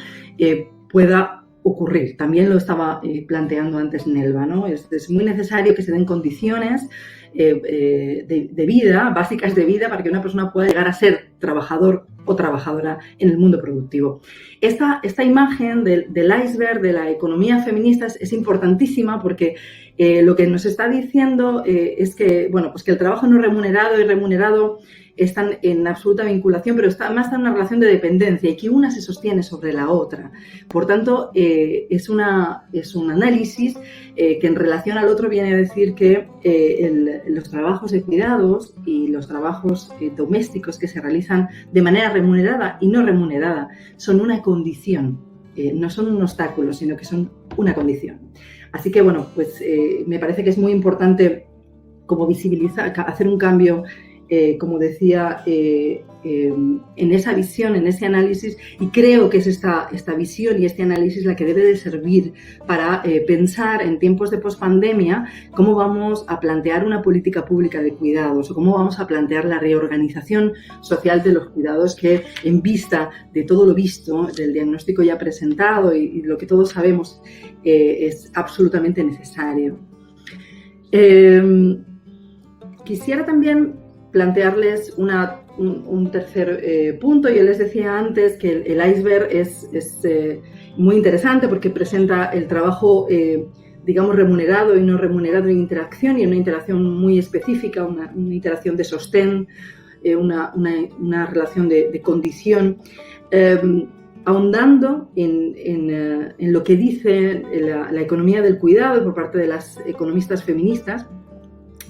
S7: pueda ocurrir. También lo estaba planteando antes Nelva, ¿no? Es muy necesario que se den condiciones de vida, básicas de vida, para que una persona pueda llegar a ser trabajador o trabajadora en el mundo productivo. Esta imagen del iceberg de la economía feminista es importantísima porque lo que nos está diciendo es que, bueno, pues que el trabajo no remunerado y remunerado están en absoluta vinculación, pero además están en una relación de dependencia y que una se sostiene sobre la otra. Por tanto, es un análisis que en relación al otro viene a decir que los trabajos de cuidados y los trabajos domésticos que se realizan de manera remunerada y no remunerada son una condición, no son un obstáculo, sino que son una condición. Así que, bueno, pues me parece que es muy importante como visibilizar, hacer un cambio, como decía, en esa visión, en ese análisis, y creo que es esta visión y este análisis la que debe de servir para pensar en tiempos de pospandemia cómo vamos a plantear una política pública de cuidados o cómo vamos a plantear la reorganización social de los cuidados que, en vista de todo lo visto, del diagnóstico ya presentado y lo que todos sabemos, es absolutamente necesario. Quisiera también plantearles un tercer punto. Yo les decía antes que el iceberg es muy interesante porque presenta el trabajo, digamos, remunerado y no remunerado en interacción, y en una interacción muy específica, una interacción de sostén, una relación de condición. Ahondando en lo que dice la economía del cuidado por parte de las economistas feministas,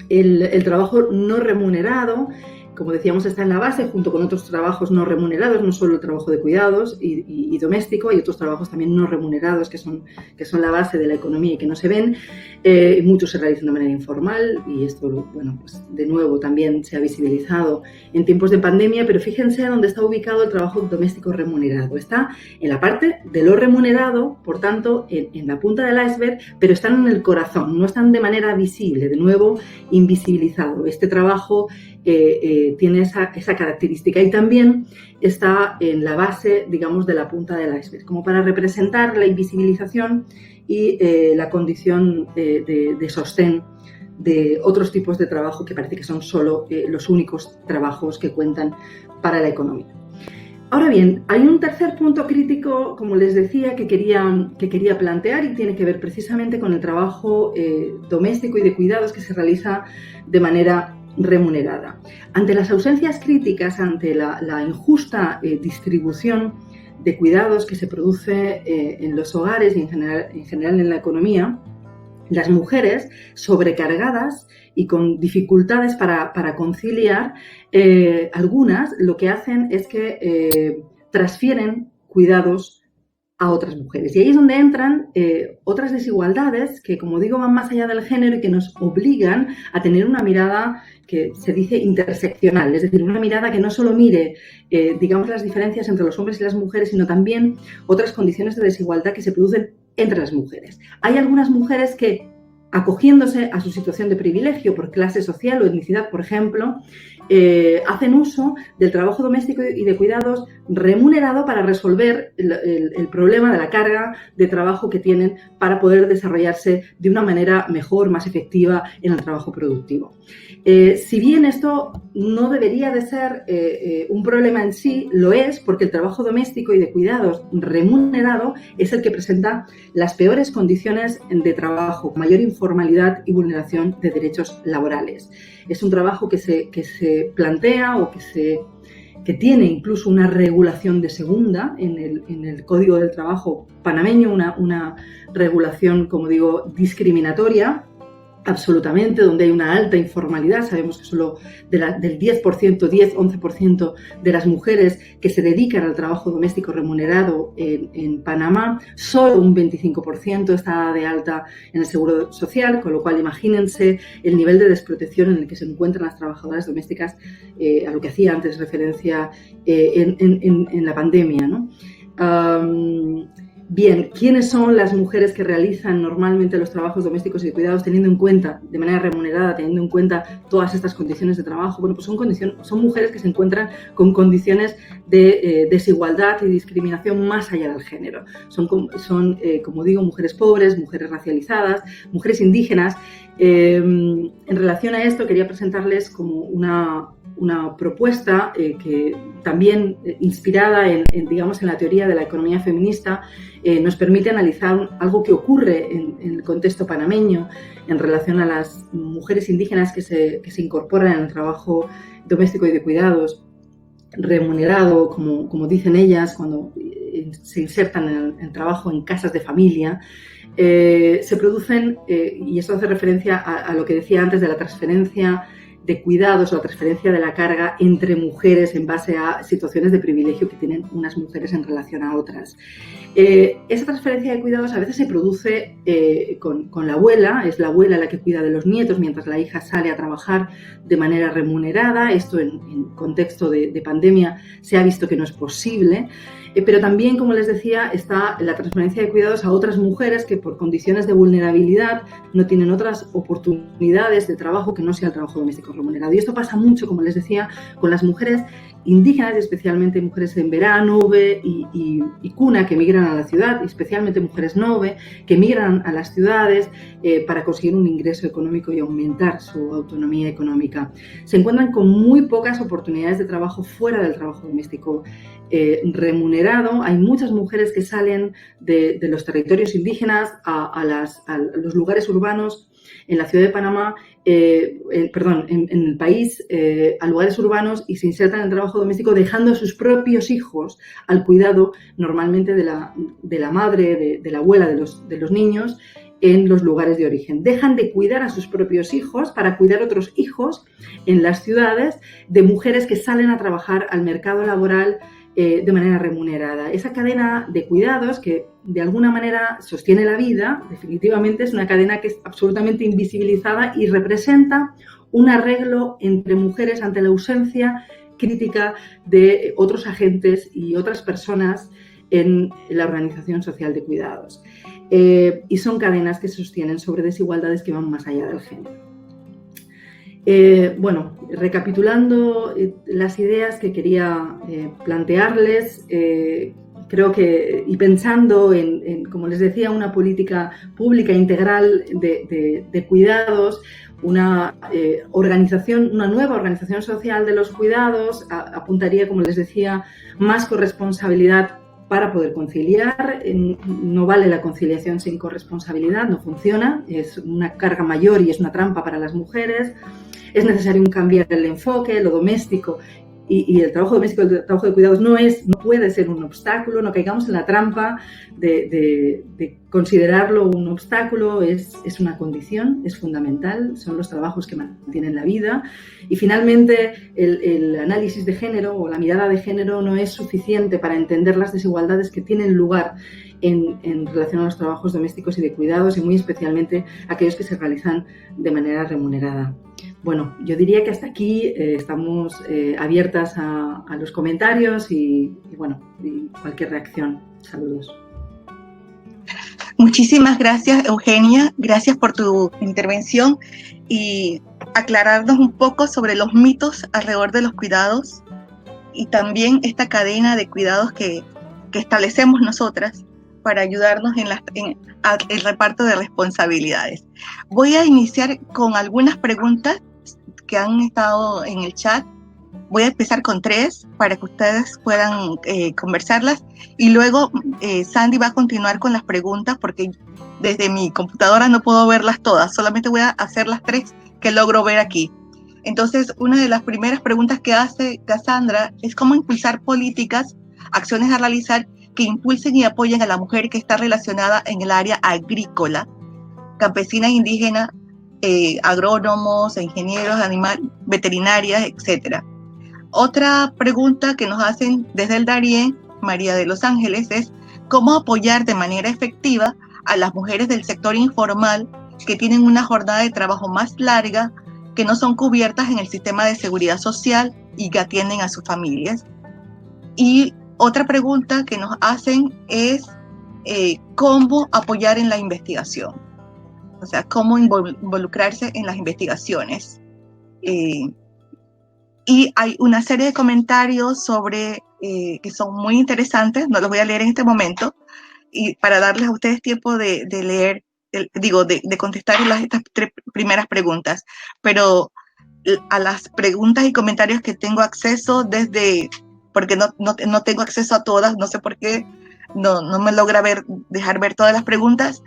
S7: el trabajo no remunerado, como decíamos, está en la base junto con otros trabajos no remunerados, no solo el trabajo de cuidados y doméstico, hay otros trabajos también no remunerados que son la base de la economía y que no se ven. Muchos se realizan de manera informal y esto, bueno, pues de nuevo también se ha visibilizado en tiempos de pandemia, pero fíjense dónde está ubicado el trabajo doméstico remunerado. Está en la parte de lo remunerado, por tanto, en la punta del iceberg, pero están en el corazón, no están de manera visible, de nuevo invisibilizado. Este trabajo tiene esa característica y también está en la base, digamos, de la punta del iceberg, como para representar la invisibilización y la condición de sostén de otros tipos de trabajo que parece que son solo los únicos trabajos que cuentan para la economía. Ahora bien, hay un tercer punto crítico, como les decía, que quería plantear y tiene que ver precisamente con el trabajo doméstico y de cuidados que se realiza de manera remunerada. Ante las ausencias críticas, ante la injusta distribución de cuidados que se produce en los hogares y en general en la economía, las mujeres sobrecargadas y con dificultades para conciliar, algunas lo que hacen es que transfieren cuidados a otras mujeres. Y ahí es donde entran otras desigualdades que, como digo, van más allá del género y que nos obligan a tener una mirada que se dice interseccional, es decir, una mirada que no solo mire, digamos, las diferencias entre los hombres y las mujeres, sino también otras condiciones de desigualdad que se producen entre las mujeres. Hay algunas mujeres que, acogiéndose a su situación de privilegio por clase social o etnicidad, por ejemplo, hacen uso del trabajo doméstico y de cuidados remunerado para resolver el problema de la carga de trabajo que tienen para poder desarrollarse de una manera mejor, más efectiva en el trabajo productivo. Si bien esto no debería de ser un problema en sí, lo es porque el trabajo doméstico y de cuidados remunerado es el que presenta las peores condiciones de trabajo, mayor informalidad y vulneración de derechos laborales. Es un trabajo que se plantea o que tiene incluso una regulación de segunda en el Código del Trabajo panameño, una regulación, como digo, discriminatoria, absolutamente, donde hay una alta informalidad. Sabemos que solo del 10-11% de las mujeres que se dedican al trabajo doméstico remunerado en Panamá, solo un 25% está de alta en el Seguro Social, con lo cual imagínense el nivel de desprotección en el que se encuentran las trabajadoras domésticas, a lo que hacía antes referencia en la pandemia, ¿no? Bien, ¿quiénes son las mujeres que realizan normalmente los trabajos domésticos y de cuidados teniendo en cuenta, de manera remunerada, teniendo en cuenta todas estas condiciones de trabajo? Bueno, pues son mujeres que se encuentran con condiciones de desigualdad y discriminación más allá del género. Son, como digo, mujeres pobres, mujeres racializadas, mujeres indígenas. En relación a esto, quería presentarles como una propuesta que también inspirada digamos, en la teoría de la economía feminista, nos permite analizar algo que ocurre en el contexto panameño en relación a las mujeres indígenas que se incorporan en el trabajo doméstico y de cuidados remunerado, como dicen ellas, cuando se insertan en el trabajo en casas de familia. Se producen, y esto hace referencia a lo que decía antes de la transferencia de cuidados o la transferencia de la carga entre mujeres en base a situaciones de privilegio que tienen unas mujeres en relación a otras. Esa transferencia de cuidados a veces se produce con la abuela, es la abuela la que cuida de los nietos mientras la hija sale a trabajar de manera remunerada. Esto en contexto de pandemia se ha visto que no es posible. Pero también, como les decía, está la transferencia de cuidados a otras mujeres que por condiciones de vulnerabilidad no tienen otras oportunidades de trabajo que no sea el trabajo doméstico remunerado. Y esto pasa mucho, como les decía, con las mujeres indígenas, y especialmente mujeres en Verá, Nove y Cuna, que migran a la ciudad, y especialmente mujeres Nove, que migran a las ciudades para conseguir un ingreso económico y aumentar su autonomía económica. Se encuentran con muy pocas oportunidades de trabajo fuera del trabajo doméstico remunerado. Hay muchas mujeres que salen de los territorios indígenas a los lugares urbanos en la ciudad de Panamá, en el país, a lugares urbanos, y se insertan en el trabajo doméstico dejando a sus propios hijos al cuidado normalmente de la madre, de la abuela de los niños en los lugares de origen. Dejan de cuidar a sus propios hijos para cuidar a otros hijos en las ciudades de mujeres que salen a trabajar al mercado laboral de manera remunerada. Esa cadena de cuidados que de alguna manera sostiene la vida, definitivamente es una cadena que es absolutamente invisibilizada y representa un arreglo entre mujeres ante la ausencia crítica de otros agentes y otras personas en la organización social de cuidados. Y son cadenas que se sostienen sobre desigualdades que van más allá del género. Bueno, recapitulando las ideas que quería plantearles, creo que, y pensando en, como les decía, una política pública integral de cuidados, una nueva organización social de los cuidados apuntaría, como les decía, más corresponsabilidad para poder conciliar. No vale la conciliación sin corresponsabilidad, no funciona, es una carga mayor y es una trampa para las mujeres. Es necesario cambiar el enfoque, lo doméstico y el trabajo doméstico, el trabajo de cuidados no puede ser un obstáculo, no caigamos en la trampa de considerarlo un obstáculo. Es una condición, es fundamental, son los trabajos que mantienen la vida. Y finalmente el análisis de género o la mirada de género no es suficiente para entender las desigualdades que tienen lugar en relación a los trabajos domésticos y de cuidados, y muy especialmente aquellos que se realizan de manera remunerada. Bueno, yo diría que hasta aquí estamos abiertas a los comentarios y cualquier reacción. Saludos.
S2: Muchísimas gracias, Eugenia. Gracias por tu intervención y aclararnos un poco sobre los mitos alrededor de los cuidados y también esta cadena de cuidados que establecemos nosotras para ayudarnos en el reparto de responsabilidades. Voy a iniciar con algunas preguntas que han estado en el chat. Voy a empezar con 3 para que ustedes puedan conversarlas y luego Sandy va a continuar con las preguntas porque desde mi computadora no puedo verlas todas, solamente voy a hacer las 3 que logro ver aquí. Entonces, una de las primeras preguntas que hace Cassandra es cómo impulsar políticas, acciones a realizar que impulsen y apoyen a la mujer que está relacionada en el área agrícola, campesina e indígena, agrónomos, ingenieros, veterinarias, etc. Otra pregunta que nos hacen desde el Darién, María de Los Ángeles, es cómo apoyar de manera efectiva a las mujeres del sector informal que tienen una jornada de trabajo más larga, que no son cubiertas en el sistema de seguridad social y que atienden a sus familias. Y otra pregunta que nos hacen es cómo apoyar en la investigación, o sea, cómo involucrarse en las investigaciones. Y hay una serie de comentarios sobre que son muy interesantes, no los voy a leer en este momento, y para darles a ustedes tiempo de leer, de contestar estas 3 primeras preguntas, pero a las preguntas y comentarios que tengo acceso porque no tengo acceso a todas, no sé por qué, no me logra dejar ver todas las preguntas,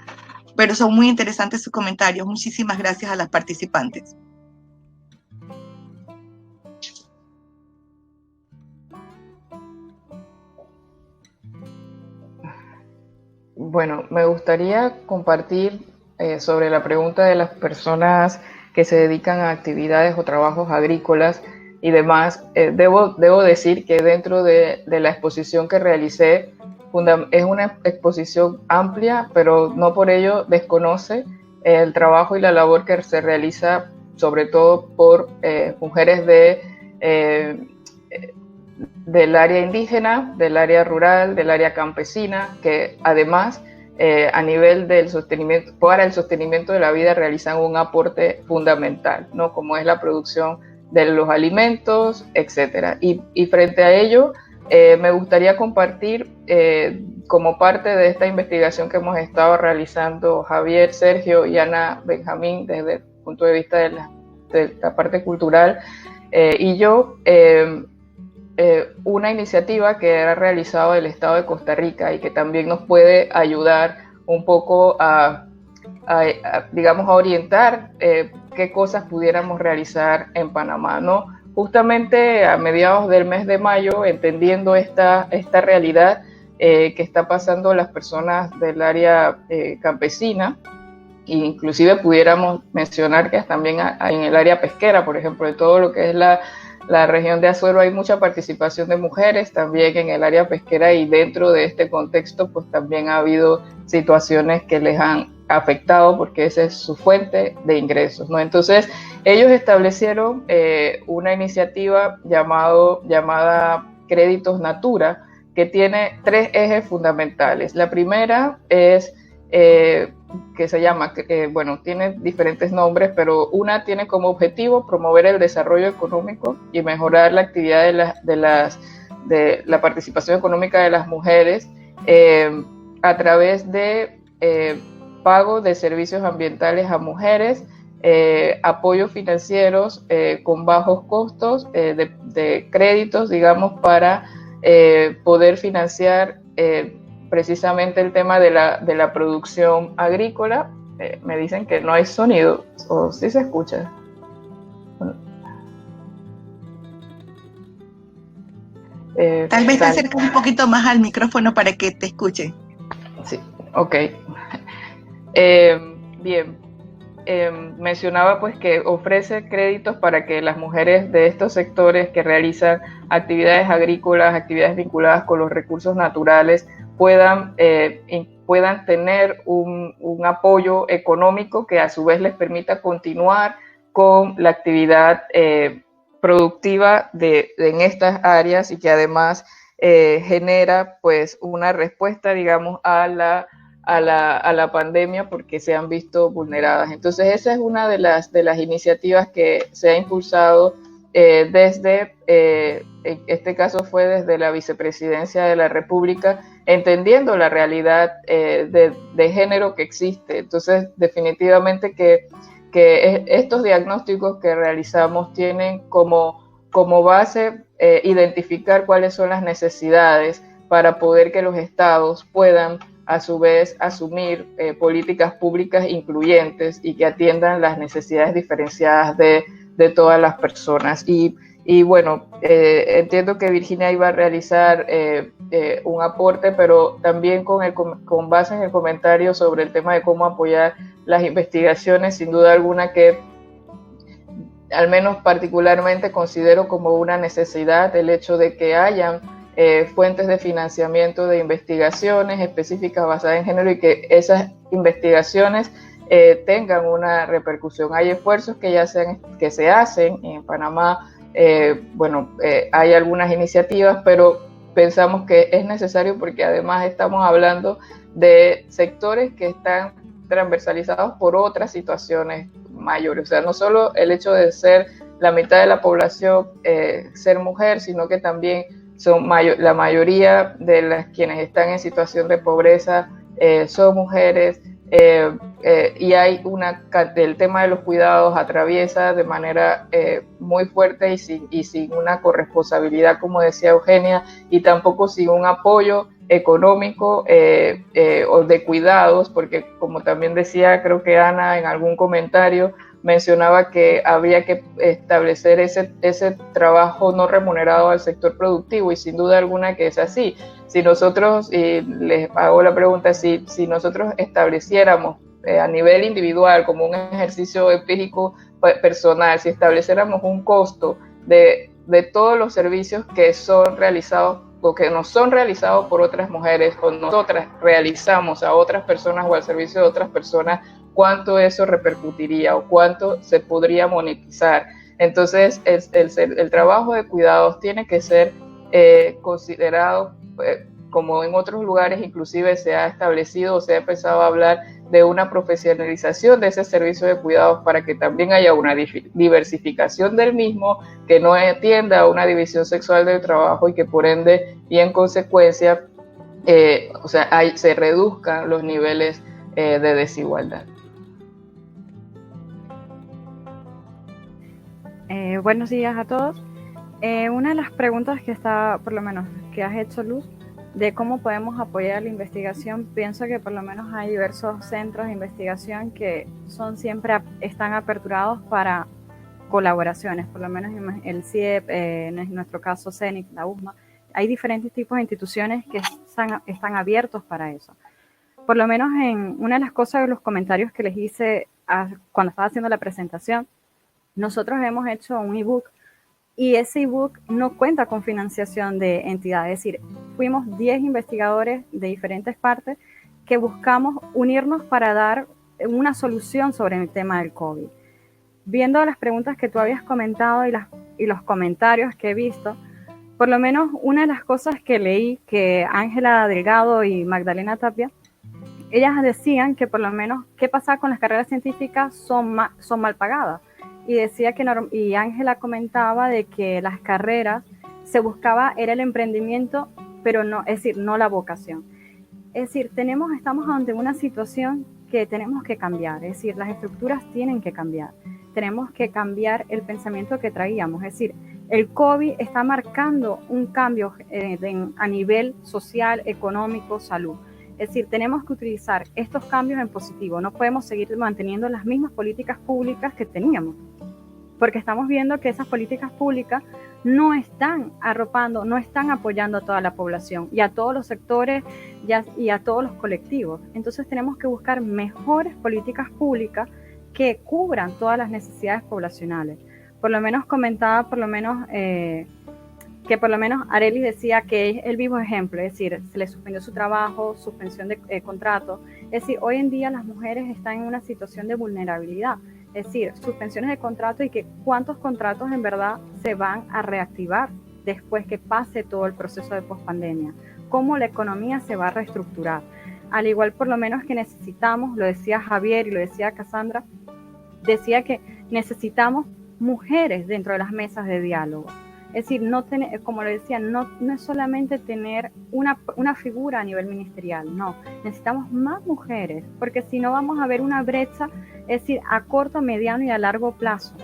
S2: pero son muy interesantes sus comentarios. Muchísimas gracias a las participantes.
S6: Bueno, me gustaría compartir sobre la pregunta de las personas que se dedican a actividades o trabajos agrícolas y demás. Debo decir que dentro de la exposición que realicé, es una exposición amplia, pero no por ello desconoce el trabajo y la labor que se realiza sobre todo por mujeres del área indígena, del área rural, del área campesina, que además a nivel del sostenimiento, para el sostenimiento de la vida realizan un aporte fundamental, ¿no? Como es la producción de los alimentos, etc. Y frente a ello, me gustaría compartir como parte de esta investigación que hemos estado realizando Javier, Sergio y Ana Benjamín desde el punto de vista de la parte cultural y yo, una iniciativa que era realizada del Estado de Costa Rica y que también nos puede ayudar un poco a orientar qué cosas pudiéramos realizar en Panamá, ¿no? Justamente a mediados del mes de mayo, entendiendo esta realidad que está pasando las personas del área campesina, e inclusive pudiéramos mencionar que también en el área pesquera, por ejemplo, de todo lo que es la región de Azuero hay mucha participación de mujeres, también en el área pesquera, y dentro de este contexto pues también ha habido situaciones que les han afectado porque esa es su fuente de ingresos, ¿no? Entonces ellos establecieron una iniciativa llamada Créditos Natura, que tiene 3 ejes fundamentales. La primera es que se llama, tiene diferentes nombres, pero una tiene como objetivo promover el desarrollo económico y mejorar la actividad de la participación económica de las mujeres a través de pago de servicios ambientales a mujeres, apoyos financieros con bajos costos de créditos, digamos, para poder financiar precisamente el tema de la producción agrícola. Me dicen que no hay sonido, o sí se escucha.
S2: Tal vez te acerques un poquito más al micrófono para que te escuchen.
S6: Sí, ok. Bien, mencionaba pues que ofrece créditos para que las mujeres de estos sectores que realizan actividades agrícolas, actividades vinculadas con los recursos naturales, puedan tener un apoyo económico que a su vez les permita continuar con la actividad productiva en estas áreas, y que además genera pues una respuesta, digamos, a la pandemia, porque se han visto vulneradas. Entonces esa es una de las iniciativas que se ha impulsado en este caso fue desde la Vicepresidencia de la República, entendiendo la realidad de género que existe. Entonces definitivamente que estos diagnósticos que realizamos tienen como base identificar cuáles son las necesidades para poder que los estados puedan a su vez asumir políticas públicas incluyentes y que atiendan las necesidades diferenciadas de todas las personas. Y bueno, entiendo que Virginia iba a realizar un aporte, pero también con base en el comentario sobre el tema de cómo apoyar las investigaciones, sin duda alguna que al menos particularmente considero como una necesidad el hecho de que hayan fuentes de financiamiento de investigaciones específicas basadas en género, y que esas investigaciones tengan una repercusión. Hay esfuerzos que se hacen en Panamá. Hay algunas iniciativas, pero pensamos que es necesario porque además estamos hablando de sectores que están transversalizados por otras situaciones mayores. O sea, no solo el hecho de ser la mitad de la población, ser mujer, sino que también son la mayoría de quienes están en situación de pobreza son mujeres. Y hay el tema de los cuidados atraviesa de manera muy fuerte y sin una corresponsabilidad, como decía Eugenia, y tampoco sin un apoyo económico o de cuidados, porque como también decía, creo que Ana en algún comentario mencionaba que habría que establecer ese trabajo no remunerado al sector productivo, y sin duda alguna que es así. Si nosotros, y les hago la pregunta, si nosotros estableciéramos a nivel individual, como un ejercicio empírico personal, si estableciéramos un costo de todos los servicios que son realizados o que no son realizados por otras mujeres, o nosotras realizamos a otras personas o al servicio de otras personas, cuánto eso repercutiría o cuánto se podría monetizar. Entonces el trabajo de cuidados tiene que ser considerado como en otros lugares inclusive se ha establecido o se ha empezado a hablar de una profesionalización de ese servicio de cuidados, para que también haya una diversificación del mismo, que no atienda a una división sexual del trabajo, y que por ende y en consecuencia se reduzcan los niveles de desigualdad.
S5: Buenos días a todos. Una de las preguntas que por lo menos que has hecho, Luz, de cómo podemos apoyar la investigación, pienso que por lo menos hay diversos centros de investigación que están aperturados para colaboraciones, por lo menos el CIEP, en nuestro caso CENIC, la USMA. Hay diferentes tipos de instituciones que están abiertos para eso. Por lo menos en una de las cosas de los comentarios que les hice cuando estaba haciendo la presentación, nosotros hemos hecho un ebook, y ese ebook no cuenta con financiación de entidades. Es decir, fuimos 10 investigadores de diferentes partes que buscamos unirnos para dar una solución sobre el tema del COVID. Viendo las preguntas que tú habías comentado y los comentarios que he visto, por lo menos una de las cosas que leí, que Ángela Delgado y Magdalena Tapia, ellas decían que por lo menos qué pasa con las carreras científicas son mal pagadas. Y decía y Ángela comentaba de que las carreras se buscaba era el emprendimiento, pero no, es decir, no la vocación. Es decir, estamos ante una situación que tenemos que cambiar, es decir, las estructuras tienen que cambiar. Tenemos que cambiar el pensamiento que traíamos, es decir, el COVID está marcando un cambio a nivel social, económico, salud. Es decir, tenemos que utilizar estos cambios en positivo. No podemos seguir manteniendo las mismas políticas públicas que teníamos, porque estamos viendo que esas políticas públicas no están arropando, no están apoyando a toda la población y a todos los sectores y a todos los colectivos. Entonces tenemos que buscar mejores políticas públicas que cubran todas las necesidades poblacionales. Por lo menos comentaba, que por lo menos Arely decía que es el vivo ejemplo, es decir, se le suspendió su trabajo, suspensión de contrato. Es decir, hoy en día las mujeres están en una situación de vulnerabilidad, es decir, suspensiones de contrato y que cuántos contratos en verdad se van a reactivar después que pase todo el proceso de pospandemia, cómo la economía se va a reestructurar. Al igual por lo menos que necesitamos, lo decía Javier y lo decía Cassandra, decía que necesitamos mujeres dentro de las mesas de diálogo. Es decir, como lo decía, no es solamente tener una figura a nivel ministerial, no, necesitamos más mujeres, porque si no vamos a ver una brecha, es decir, a corto, mediano y a largo plazo.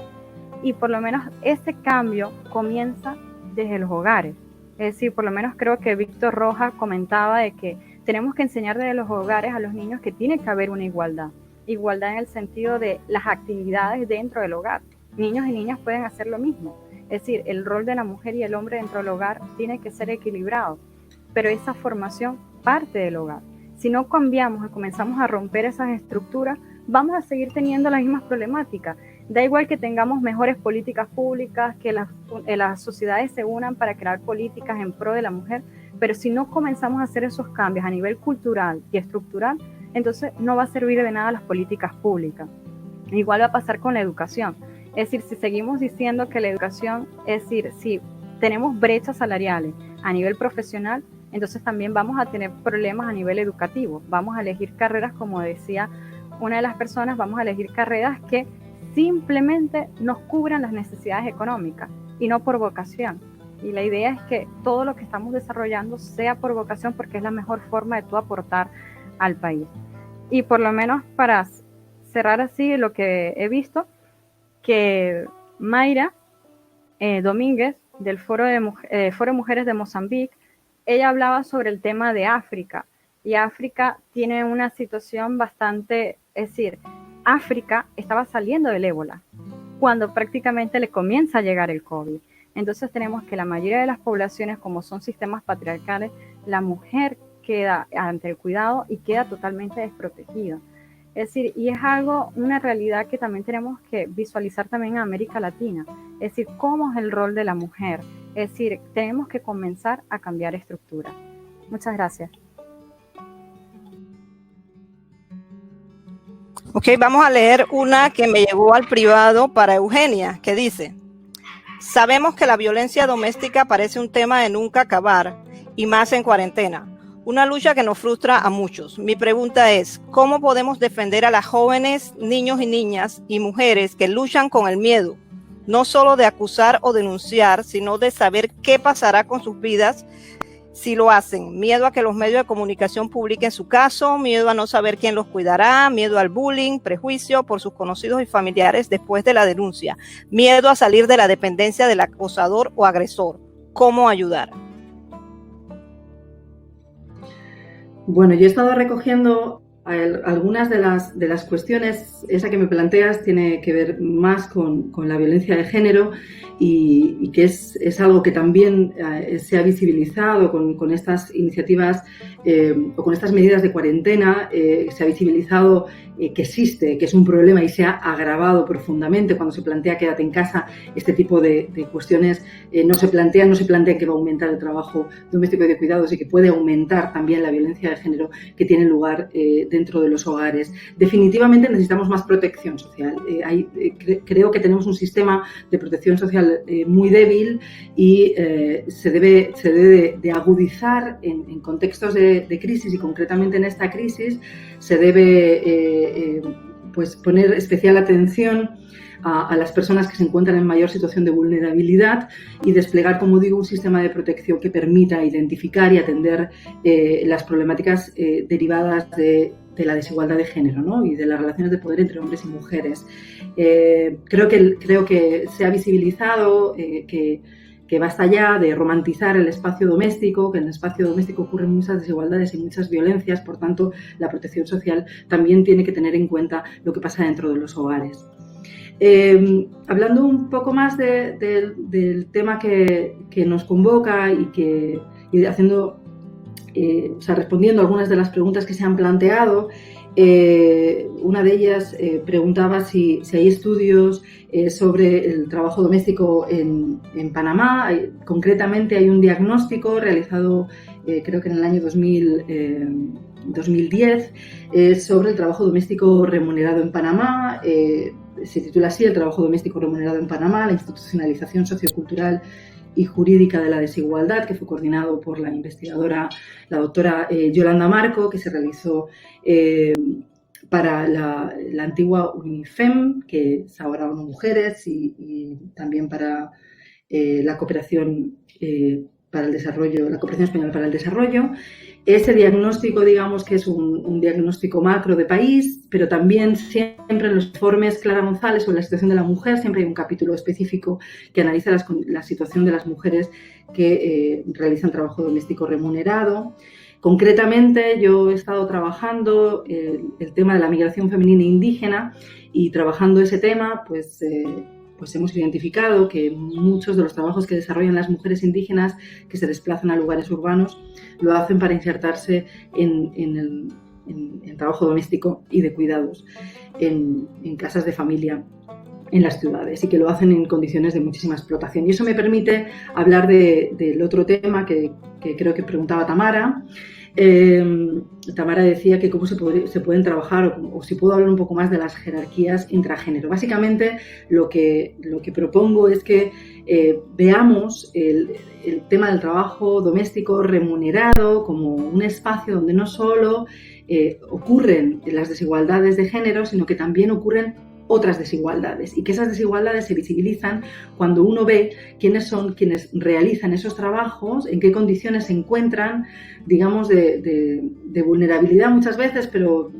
S5: Y por lo menos ese cambio comienza desde los hogares. Es decir, por lo menos creo que Víctor Rojas comentaba de que tenemos que enseñar desde los hogares a los niños que tiene que haber una igualdad. Igualdad en el sentido de las actividades dentro del hogar. Niños y niñas pueden hacer lo mismo. Es decir, el rol de la mujer y el hombre dentro del hogar tiene que ser equilibrado, pero esa formación parte del hogar. Si no cambiamos y comenzamos a romper esas estructuras, vamos a seguir teniendo las mismas problemáticas. Da igual que tengamos mejores políticas públicas, que las sociedades se unan para crear políticas en pro de la mujer, pero si no comenzamos a hacer esos cambios a nivel cultural y estructural, entonces no va a servir de nada las políticas públicas. Igual va a pasar con la educación. Es decir, si seguimos diciendo que la educación, es decir, si tenemos brechas salariales a nivel profesional, entonces también vamos a tener problemas a nivel educativo. Vamos a elegir carreras, como decía una de las personas, vamos a elegir carreras que simplemente nos cubran las necesidades económicas y no por vocación. Y la idea es que todo lo que estamos desarrollando sea por vocación, porque es la mejor forma de tú aportar al país. Y por lo menos para cerrar así lo que he visto, que Mayra Domínguez del Foro Mujeres de Mozambique, ella hablaba sobre el tema de África, y África tiene una situación bastante, es decir, África estaba saliendo del ébola cuando prácticamente le comienza a llegar el COVID. Entonces tenemos que la mayoría de las poblaciones, como son sistemas patriarcales, la mujer queda ante el cuidado y queda totalmente desprotegida. Es decir, y es una realidad que también tenemos que visualizar también en América Latina. Es decir, cómo es el rol de la mujer. Es decir, tenemos que comenzar a cambiar estructura. Muchas gracias.
S1: Ok, vamos a leer una que me llegó al privado para Eugenia, que dice: sabemos que la violencia doméstica parece un tema de nunca acabar, y más en cuarentena. Una lucha que nos frustra a muchos. Mi pregunta es, ¿cómo podemos defender a las jóvenes, niños y niñas y mujeres que luchan con el miedo? No solo de acusar o denunciar, sino de saber qué pasará con sus vidas si lo hacen. Miedo a que los medios de comunicación publiquen su caso, miedo a no saber quién los cuidará, miedo al bullying, prejuicio por sus conocidos y familiares después de la denuncia, miedo a salir de la dependencia del acosador o agresor. ¿Cómo ayudar?
S7: Bueno, yo he estado recogiendo algunas de las cuestiones. Esa que me planteas tiene que ver más con la violencia de género y que es algo que también se ha visibilizado con estas iniciativas o con estas medidas de cuarentena. Se ha visibilizado que existe, que es un problema y se ha agravado profundamente cuando se plantea quédate en casa. Este tipo de cuestiones no se plantean que va a aumentar el trabajo doméstico y de cuidados y que puede aumentar también la violencia de género que tiene lugar dentro de los hogares. Definitivamente necesitamos más protección social. Creo que tenemos un sistema de protección social muy débil y se debe de agudizar en contextos de crisis, y concretamente en esta crisis se debe pues poner especial atención a las personas que se encuentran en mayor situación de vulnerabilidad y desplegar, como digo, un sistema de protección que permita identificar y atender las problemáticas derivadas de la desigualdad de género, ¿no? Y de las relaciones de poder entre hombres y mujeres. Creo que se ha visibilizado que basta ya de romantizar el espacio doméstico, que en el espacio doméstico ocurren muchas desigualdades y muchas violencias. Por tanto, la protección social también tiene que tener en cuenta lo que pasa dentro de los hogares. Hablando un poco más del tema que nos convoca y haciendo, o sea, respondiendo a algunas de las preguntas que se han planteado, una de ellas preguntaba si hay estudios sobre el trabajo doméstico en Panamá. Concretamente hay un diagnóstico realizado creo que en el año 2010 sobre el trabajo doméstico remunerado en Panamá. Se titula así: El trabajo doméstico remunerado en Panamá, la institucionalización sociocultural y jurídica de la desigualdad, que fue coordinado por la investigadora, la doctora Yolanda Marco, que se realizó para la antigua UNIFEM, que es ahora ONU Mujeres, y también para la cooperación para el desarrollo, la Cooperación Española para el Desarrollo. Ese diagnóstico, digamos que es un diagnóstico macro de país, pero también siempre en los informes Clara González sobre la situación de la mujer siempre hay un capítulo específico que analiza la situación de las mujeres que realizan trabajo doméstico remunerado. Concretamente, yo he estado trabajando el tema de la migración femenina e indígena, y trabajando ese tema, pues hemos identificado que muchos de los trabajos que desarrollan las mujeres indígenas que se desplazan a lugares urbanos lo hacen para insertarse en trabajo doméstico y de cuidados en casas de familia en las ciudades, y que lo hacen en condiciones de muchísima explotación. Y eso me permite hablar del otro tema que creo que preguntaba Tamara. Tamara decía que cómo se pueden trabajar, o si puedo hablar un poco más de las jerarquías intragénero. Básicamente lo que propongo es que veamos el tema del trabajo doméstico remunerado como un espacio donde no solo ocurren las desigualdades de género, sino que también ocurren otras desigualdades, y que esas desigualdades se visibilizan cuando uno ve quiénes son quienes realizan esos trabajos, en qué condiciones se encuentran, digamos, de vulnerabilidad muchas veces, pero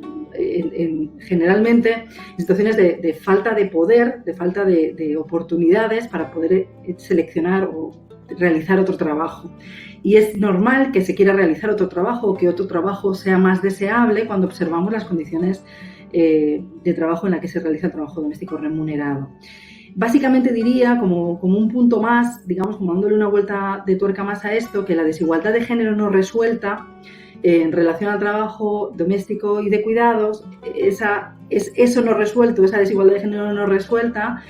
S7: generalmente en situaciones de falta de poder, de falta de oportunidades para poder seleccionar o realizar otro trabajo. Y es normal que se quiera realizar otro trabajo, o que otro trabajo sea más deseable cuando observamos las condiciones de trabajo en la que se realiza el trabajo doméstico remunerado. Básicamente diría, como un punto más, digamos, como dándole una vuelta de tuerca más a esto, que la desigualdad de género no resuelta en relación al trabajo doméstico y de cuidados, eso no resuelto, esa desigualdad de género no resuelta,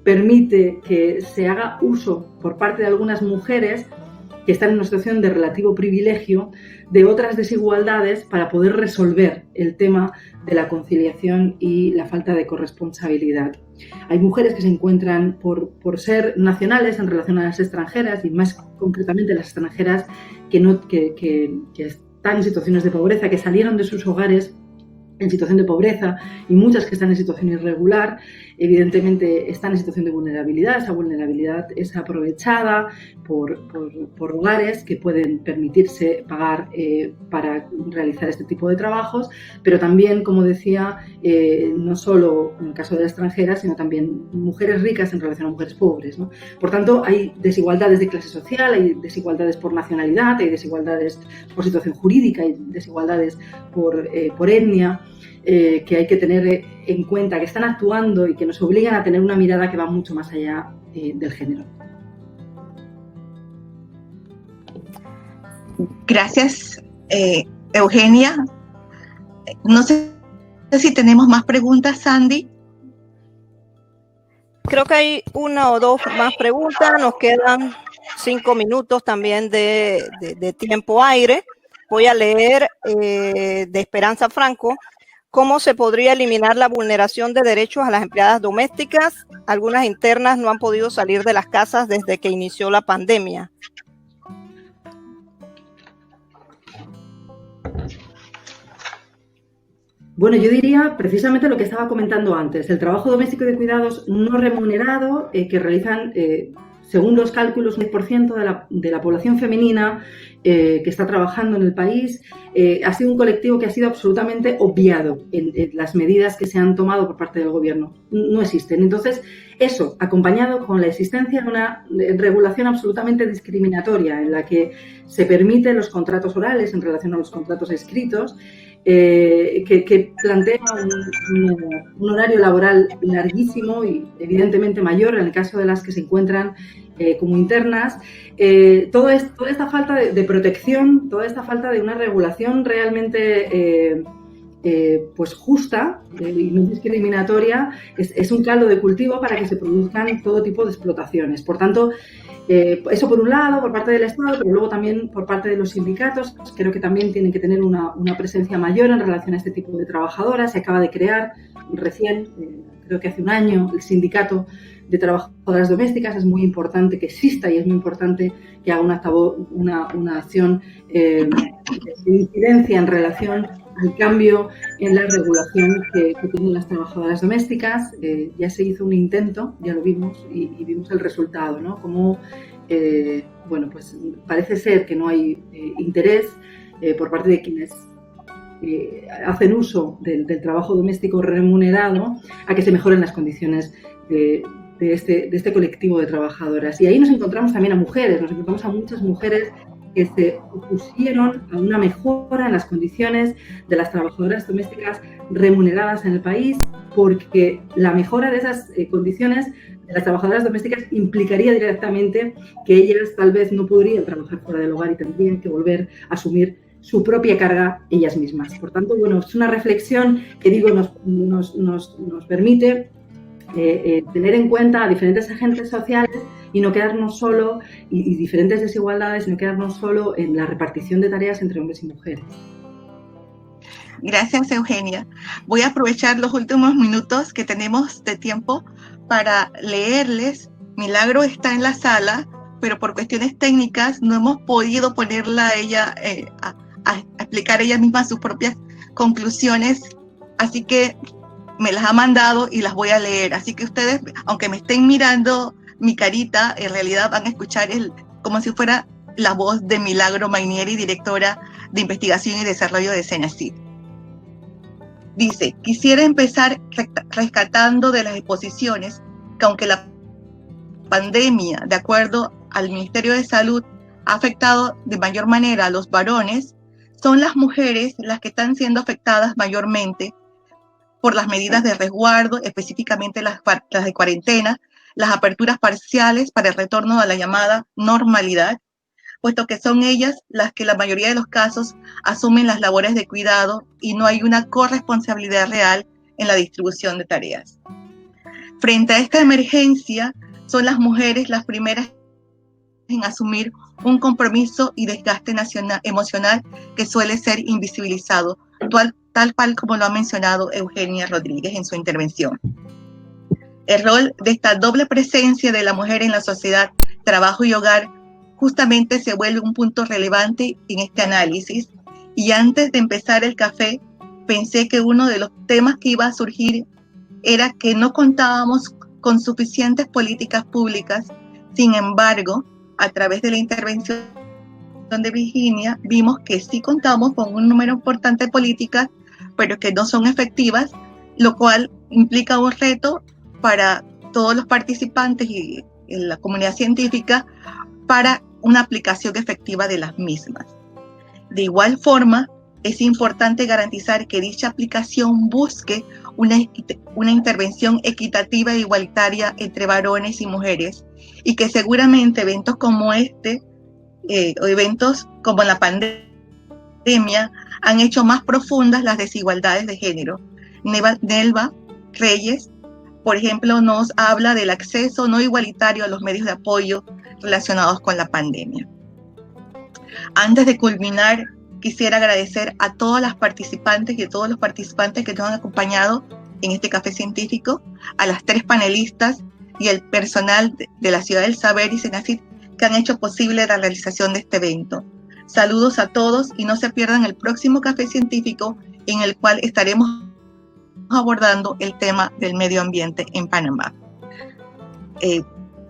S7: permite que se haga uso por parte de algunas mujeres que están en una situación de relativo privilegio de otras desigualdades para poder resolver el tema de la conciliación y la falta de corresponsabilidad. Hay mujeres que se encuentran, por ser nacionales en relación a las extranjeras, y más concretamente las extranjeras que están en situaciones de pobreza, que salieron de sus hogares en situación de pobreza, y muchas que están en situación irregular, evidentemente están en situación de vulnerabilidad. Esa vulnerabilidad es aprovechada por hogares que pueden permitirse pagar para realizar este tipo de trabajos, pero también, como decía, no solo en el caso de las extranjeras, sino también mujeres ricas en relación a mujeres pobres, ¿no? Por tanto, hay desigualdades de clase social, hay desigualdades por nacionalidad, hay desigualdades por situación jurídica, hay desigualdades por etnia, que hay que tener en cuenta, que están actuando y que nos obligan a tener una mirada que va mucho más allá del género.
S2: Gracias, Eugenia. No sé si tenemos más preguntas, Sandy.
S1: Creo que hay una o dos más preguntas. Nos quedan 5 minutos también de tiempo aire. Voy a leer de Esperanza Franco. ¿Cómo se podría eliminar la vulneración de derechos a las empleadas domésticas? Algunas internas no han podido salir de las casas desde que inició la pandemia.
S7: Bueno, yo diría precisamente lo que estaba comentando antes, el trabajo doméstico y de cuidados no remunerado que realizan, según los cálculos, un 10% de la población femenina que está trabajando en el país. Ha sido un colectivo que ha sido absolutamente obviado en las medidas que se han tomado por parte del gobierno. No existen. Entonces, eso, acompañado con la existencia de una regulación absolutamente discriminatoria en la que se permiten los contratos orales en relación a los contratos escritos, que plantea un horario laboral larguísimo y evidentemente mayor en el caso de las que se encuentran como internas. Toda esta falta de protección, toda esta falta de una regulación realmente pues justa y no discriminatoria es un caldo de cultivo para que se produzcan todo tipo de explotaciones. Por tanto, eso por un lado, por parte del Estado, pero luego también por parte de los sindicatos, creo que también tienen que tener una presencia mayor en relación a este tipo de trabajadoras. Se acaba de crear recién, creo que hace un año, el sindicato de trabajadoras domésticas. Es muy importante que exista y es muy importante que haga una acción de incidencia en relación al cambio en la regulación que tienen las trabajadoras domésticas. Ya se hizo un intento, ya lo vimos y vimos el resultado, ¿no? Como, bueno, pues parece ser que no hay interés por parte de quienes hacen uso del trabajo doméstico remunerado a que se mejoren las condiciones de este colectivo de trabajadoras. Y ahí nos encontramos también a mujeres, nos encontramos a muchas mujeres que se opusieron a una mejora en las condiciones de las trabajadoras domésticas remuneradas en el país, porque la mejora de esas condiciones de las trabajadoras domésticas implicaría directamente que ellas tal vez no podrían trabajar fuera del hogar y tendrían que volver a asumir su propia carga ellas mismas. Por tanto, bueno, es una reflexión que digo nos permite tener en cuenta a diferentes agentes sociales y no quedarnos solo, y diferentes desigualdades, y no quedarnos solo en la repartición de tareas entre hombres y mujeres.
S2: Gracias, Eugenia. Voy a aprovechar los últimos minutos que tenemos de tiempo para leerles. Milagro está en la sala, pero por cuestiones técnicas no hemos podido ponerla a ella a explicar ella misma sus propias conclusiones, así que me las ha mandado y las voy a leer. Así que ustedes, aunque me estén mirando mi carita, en realidad van a escuchar como si fuera la voz de Milagro Mainieri, directora de Investigación y Desarrollo de Senacid. Dice: quisiera empezar rescatando de las exposiciones que, aunque la pandemia, de acuerdo al Ministerio de Salud, ha afectado de mayor manera a los varones, son las mujeres las que están siendo afectadas mayormente por las medidas de resguardo, específicamente las de cuarentena, las aperturas parciales para el retorno a la llamada normalidad, puesto que son ellas las que la mayoría de los casos asumen las labores de cuidado y no hay una corresponsabilidad real en la distribución de tareas. Frente a esta emergencia, son las mujeres las primeras en asumir un compromiso y desgaste emocional que suele ser invisibilizado, tal cual como lo ha mencionado Eugenia Rodríguez en su intervención. El rol de esta doble presencia de la mujer en la sociedad, trabajo y hogar, justamente se vuelve un punto relevante en este análisis. Y antes de empezar el café, pensé que uno de los temas que iba a surgir era que no contábamos con suficientes políticas públicas. Sin embargo, a través de la intervención de Virginia, vimos que sí contamos con un número importante de políticas, pero que no son efectivas, lo cual implica un reto para todos los participantes y en la comunidad científica para una aplicación efectiva de las mismas. De igual forma, es importante garantizar que dicha aplicación busque una intervención equitativa e igualitaria entre varones y mujeres, y que seguramente eventos como este, o eventos como la pandemia, han hecho más profundas las desigualdades de género. Nelva Reyes, por ejemplo, nos habla del acceso no igualitario a los medios de apoyo relacionados con la pandemia. Antes de culminar, quisiera agradecer a todas las participantes y a todos los participantes que nos han acompañado en este café científico, a las 3 panelistas y el personal de la Ciudad del Saber y Senacid que han hecho posible la realización de este evento. Saludos a todos y no se pierdan el próximo café científico en el cual estaremos abordando el tema del medio ambiente en Panamá.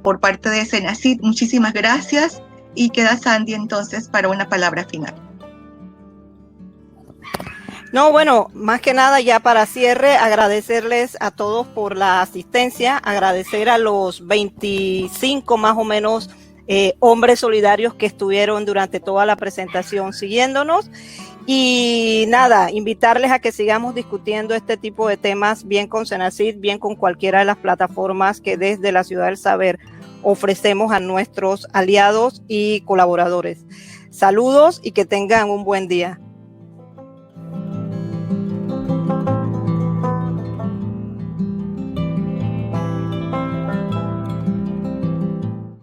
S2: Por parte de Senacid, muchísimas gracias y queda Sandy entonces para una palabra final.
S1: No, bueno, más que nada ya para cierre, agradecerles a todos por la asistencia, agradecer a los 25 más o menos hombres solidarios que estuvieron durante toda la presentación siguiéndonos. Y nada, invitarles a que sigamos discutiendo este tipo de temas, bien con Senacid, bien con cualquiera de las plataformas que desde la Ciudad del Saber ofrecemos a nuestros aliados y colaboradores. Saludos y que tengan un buen día.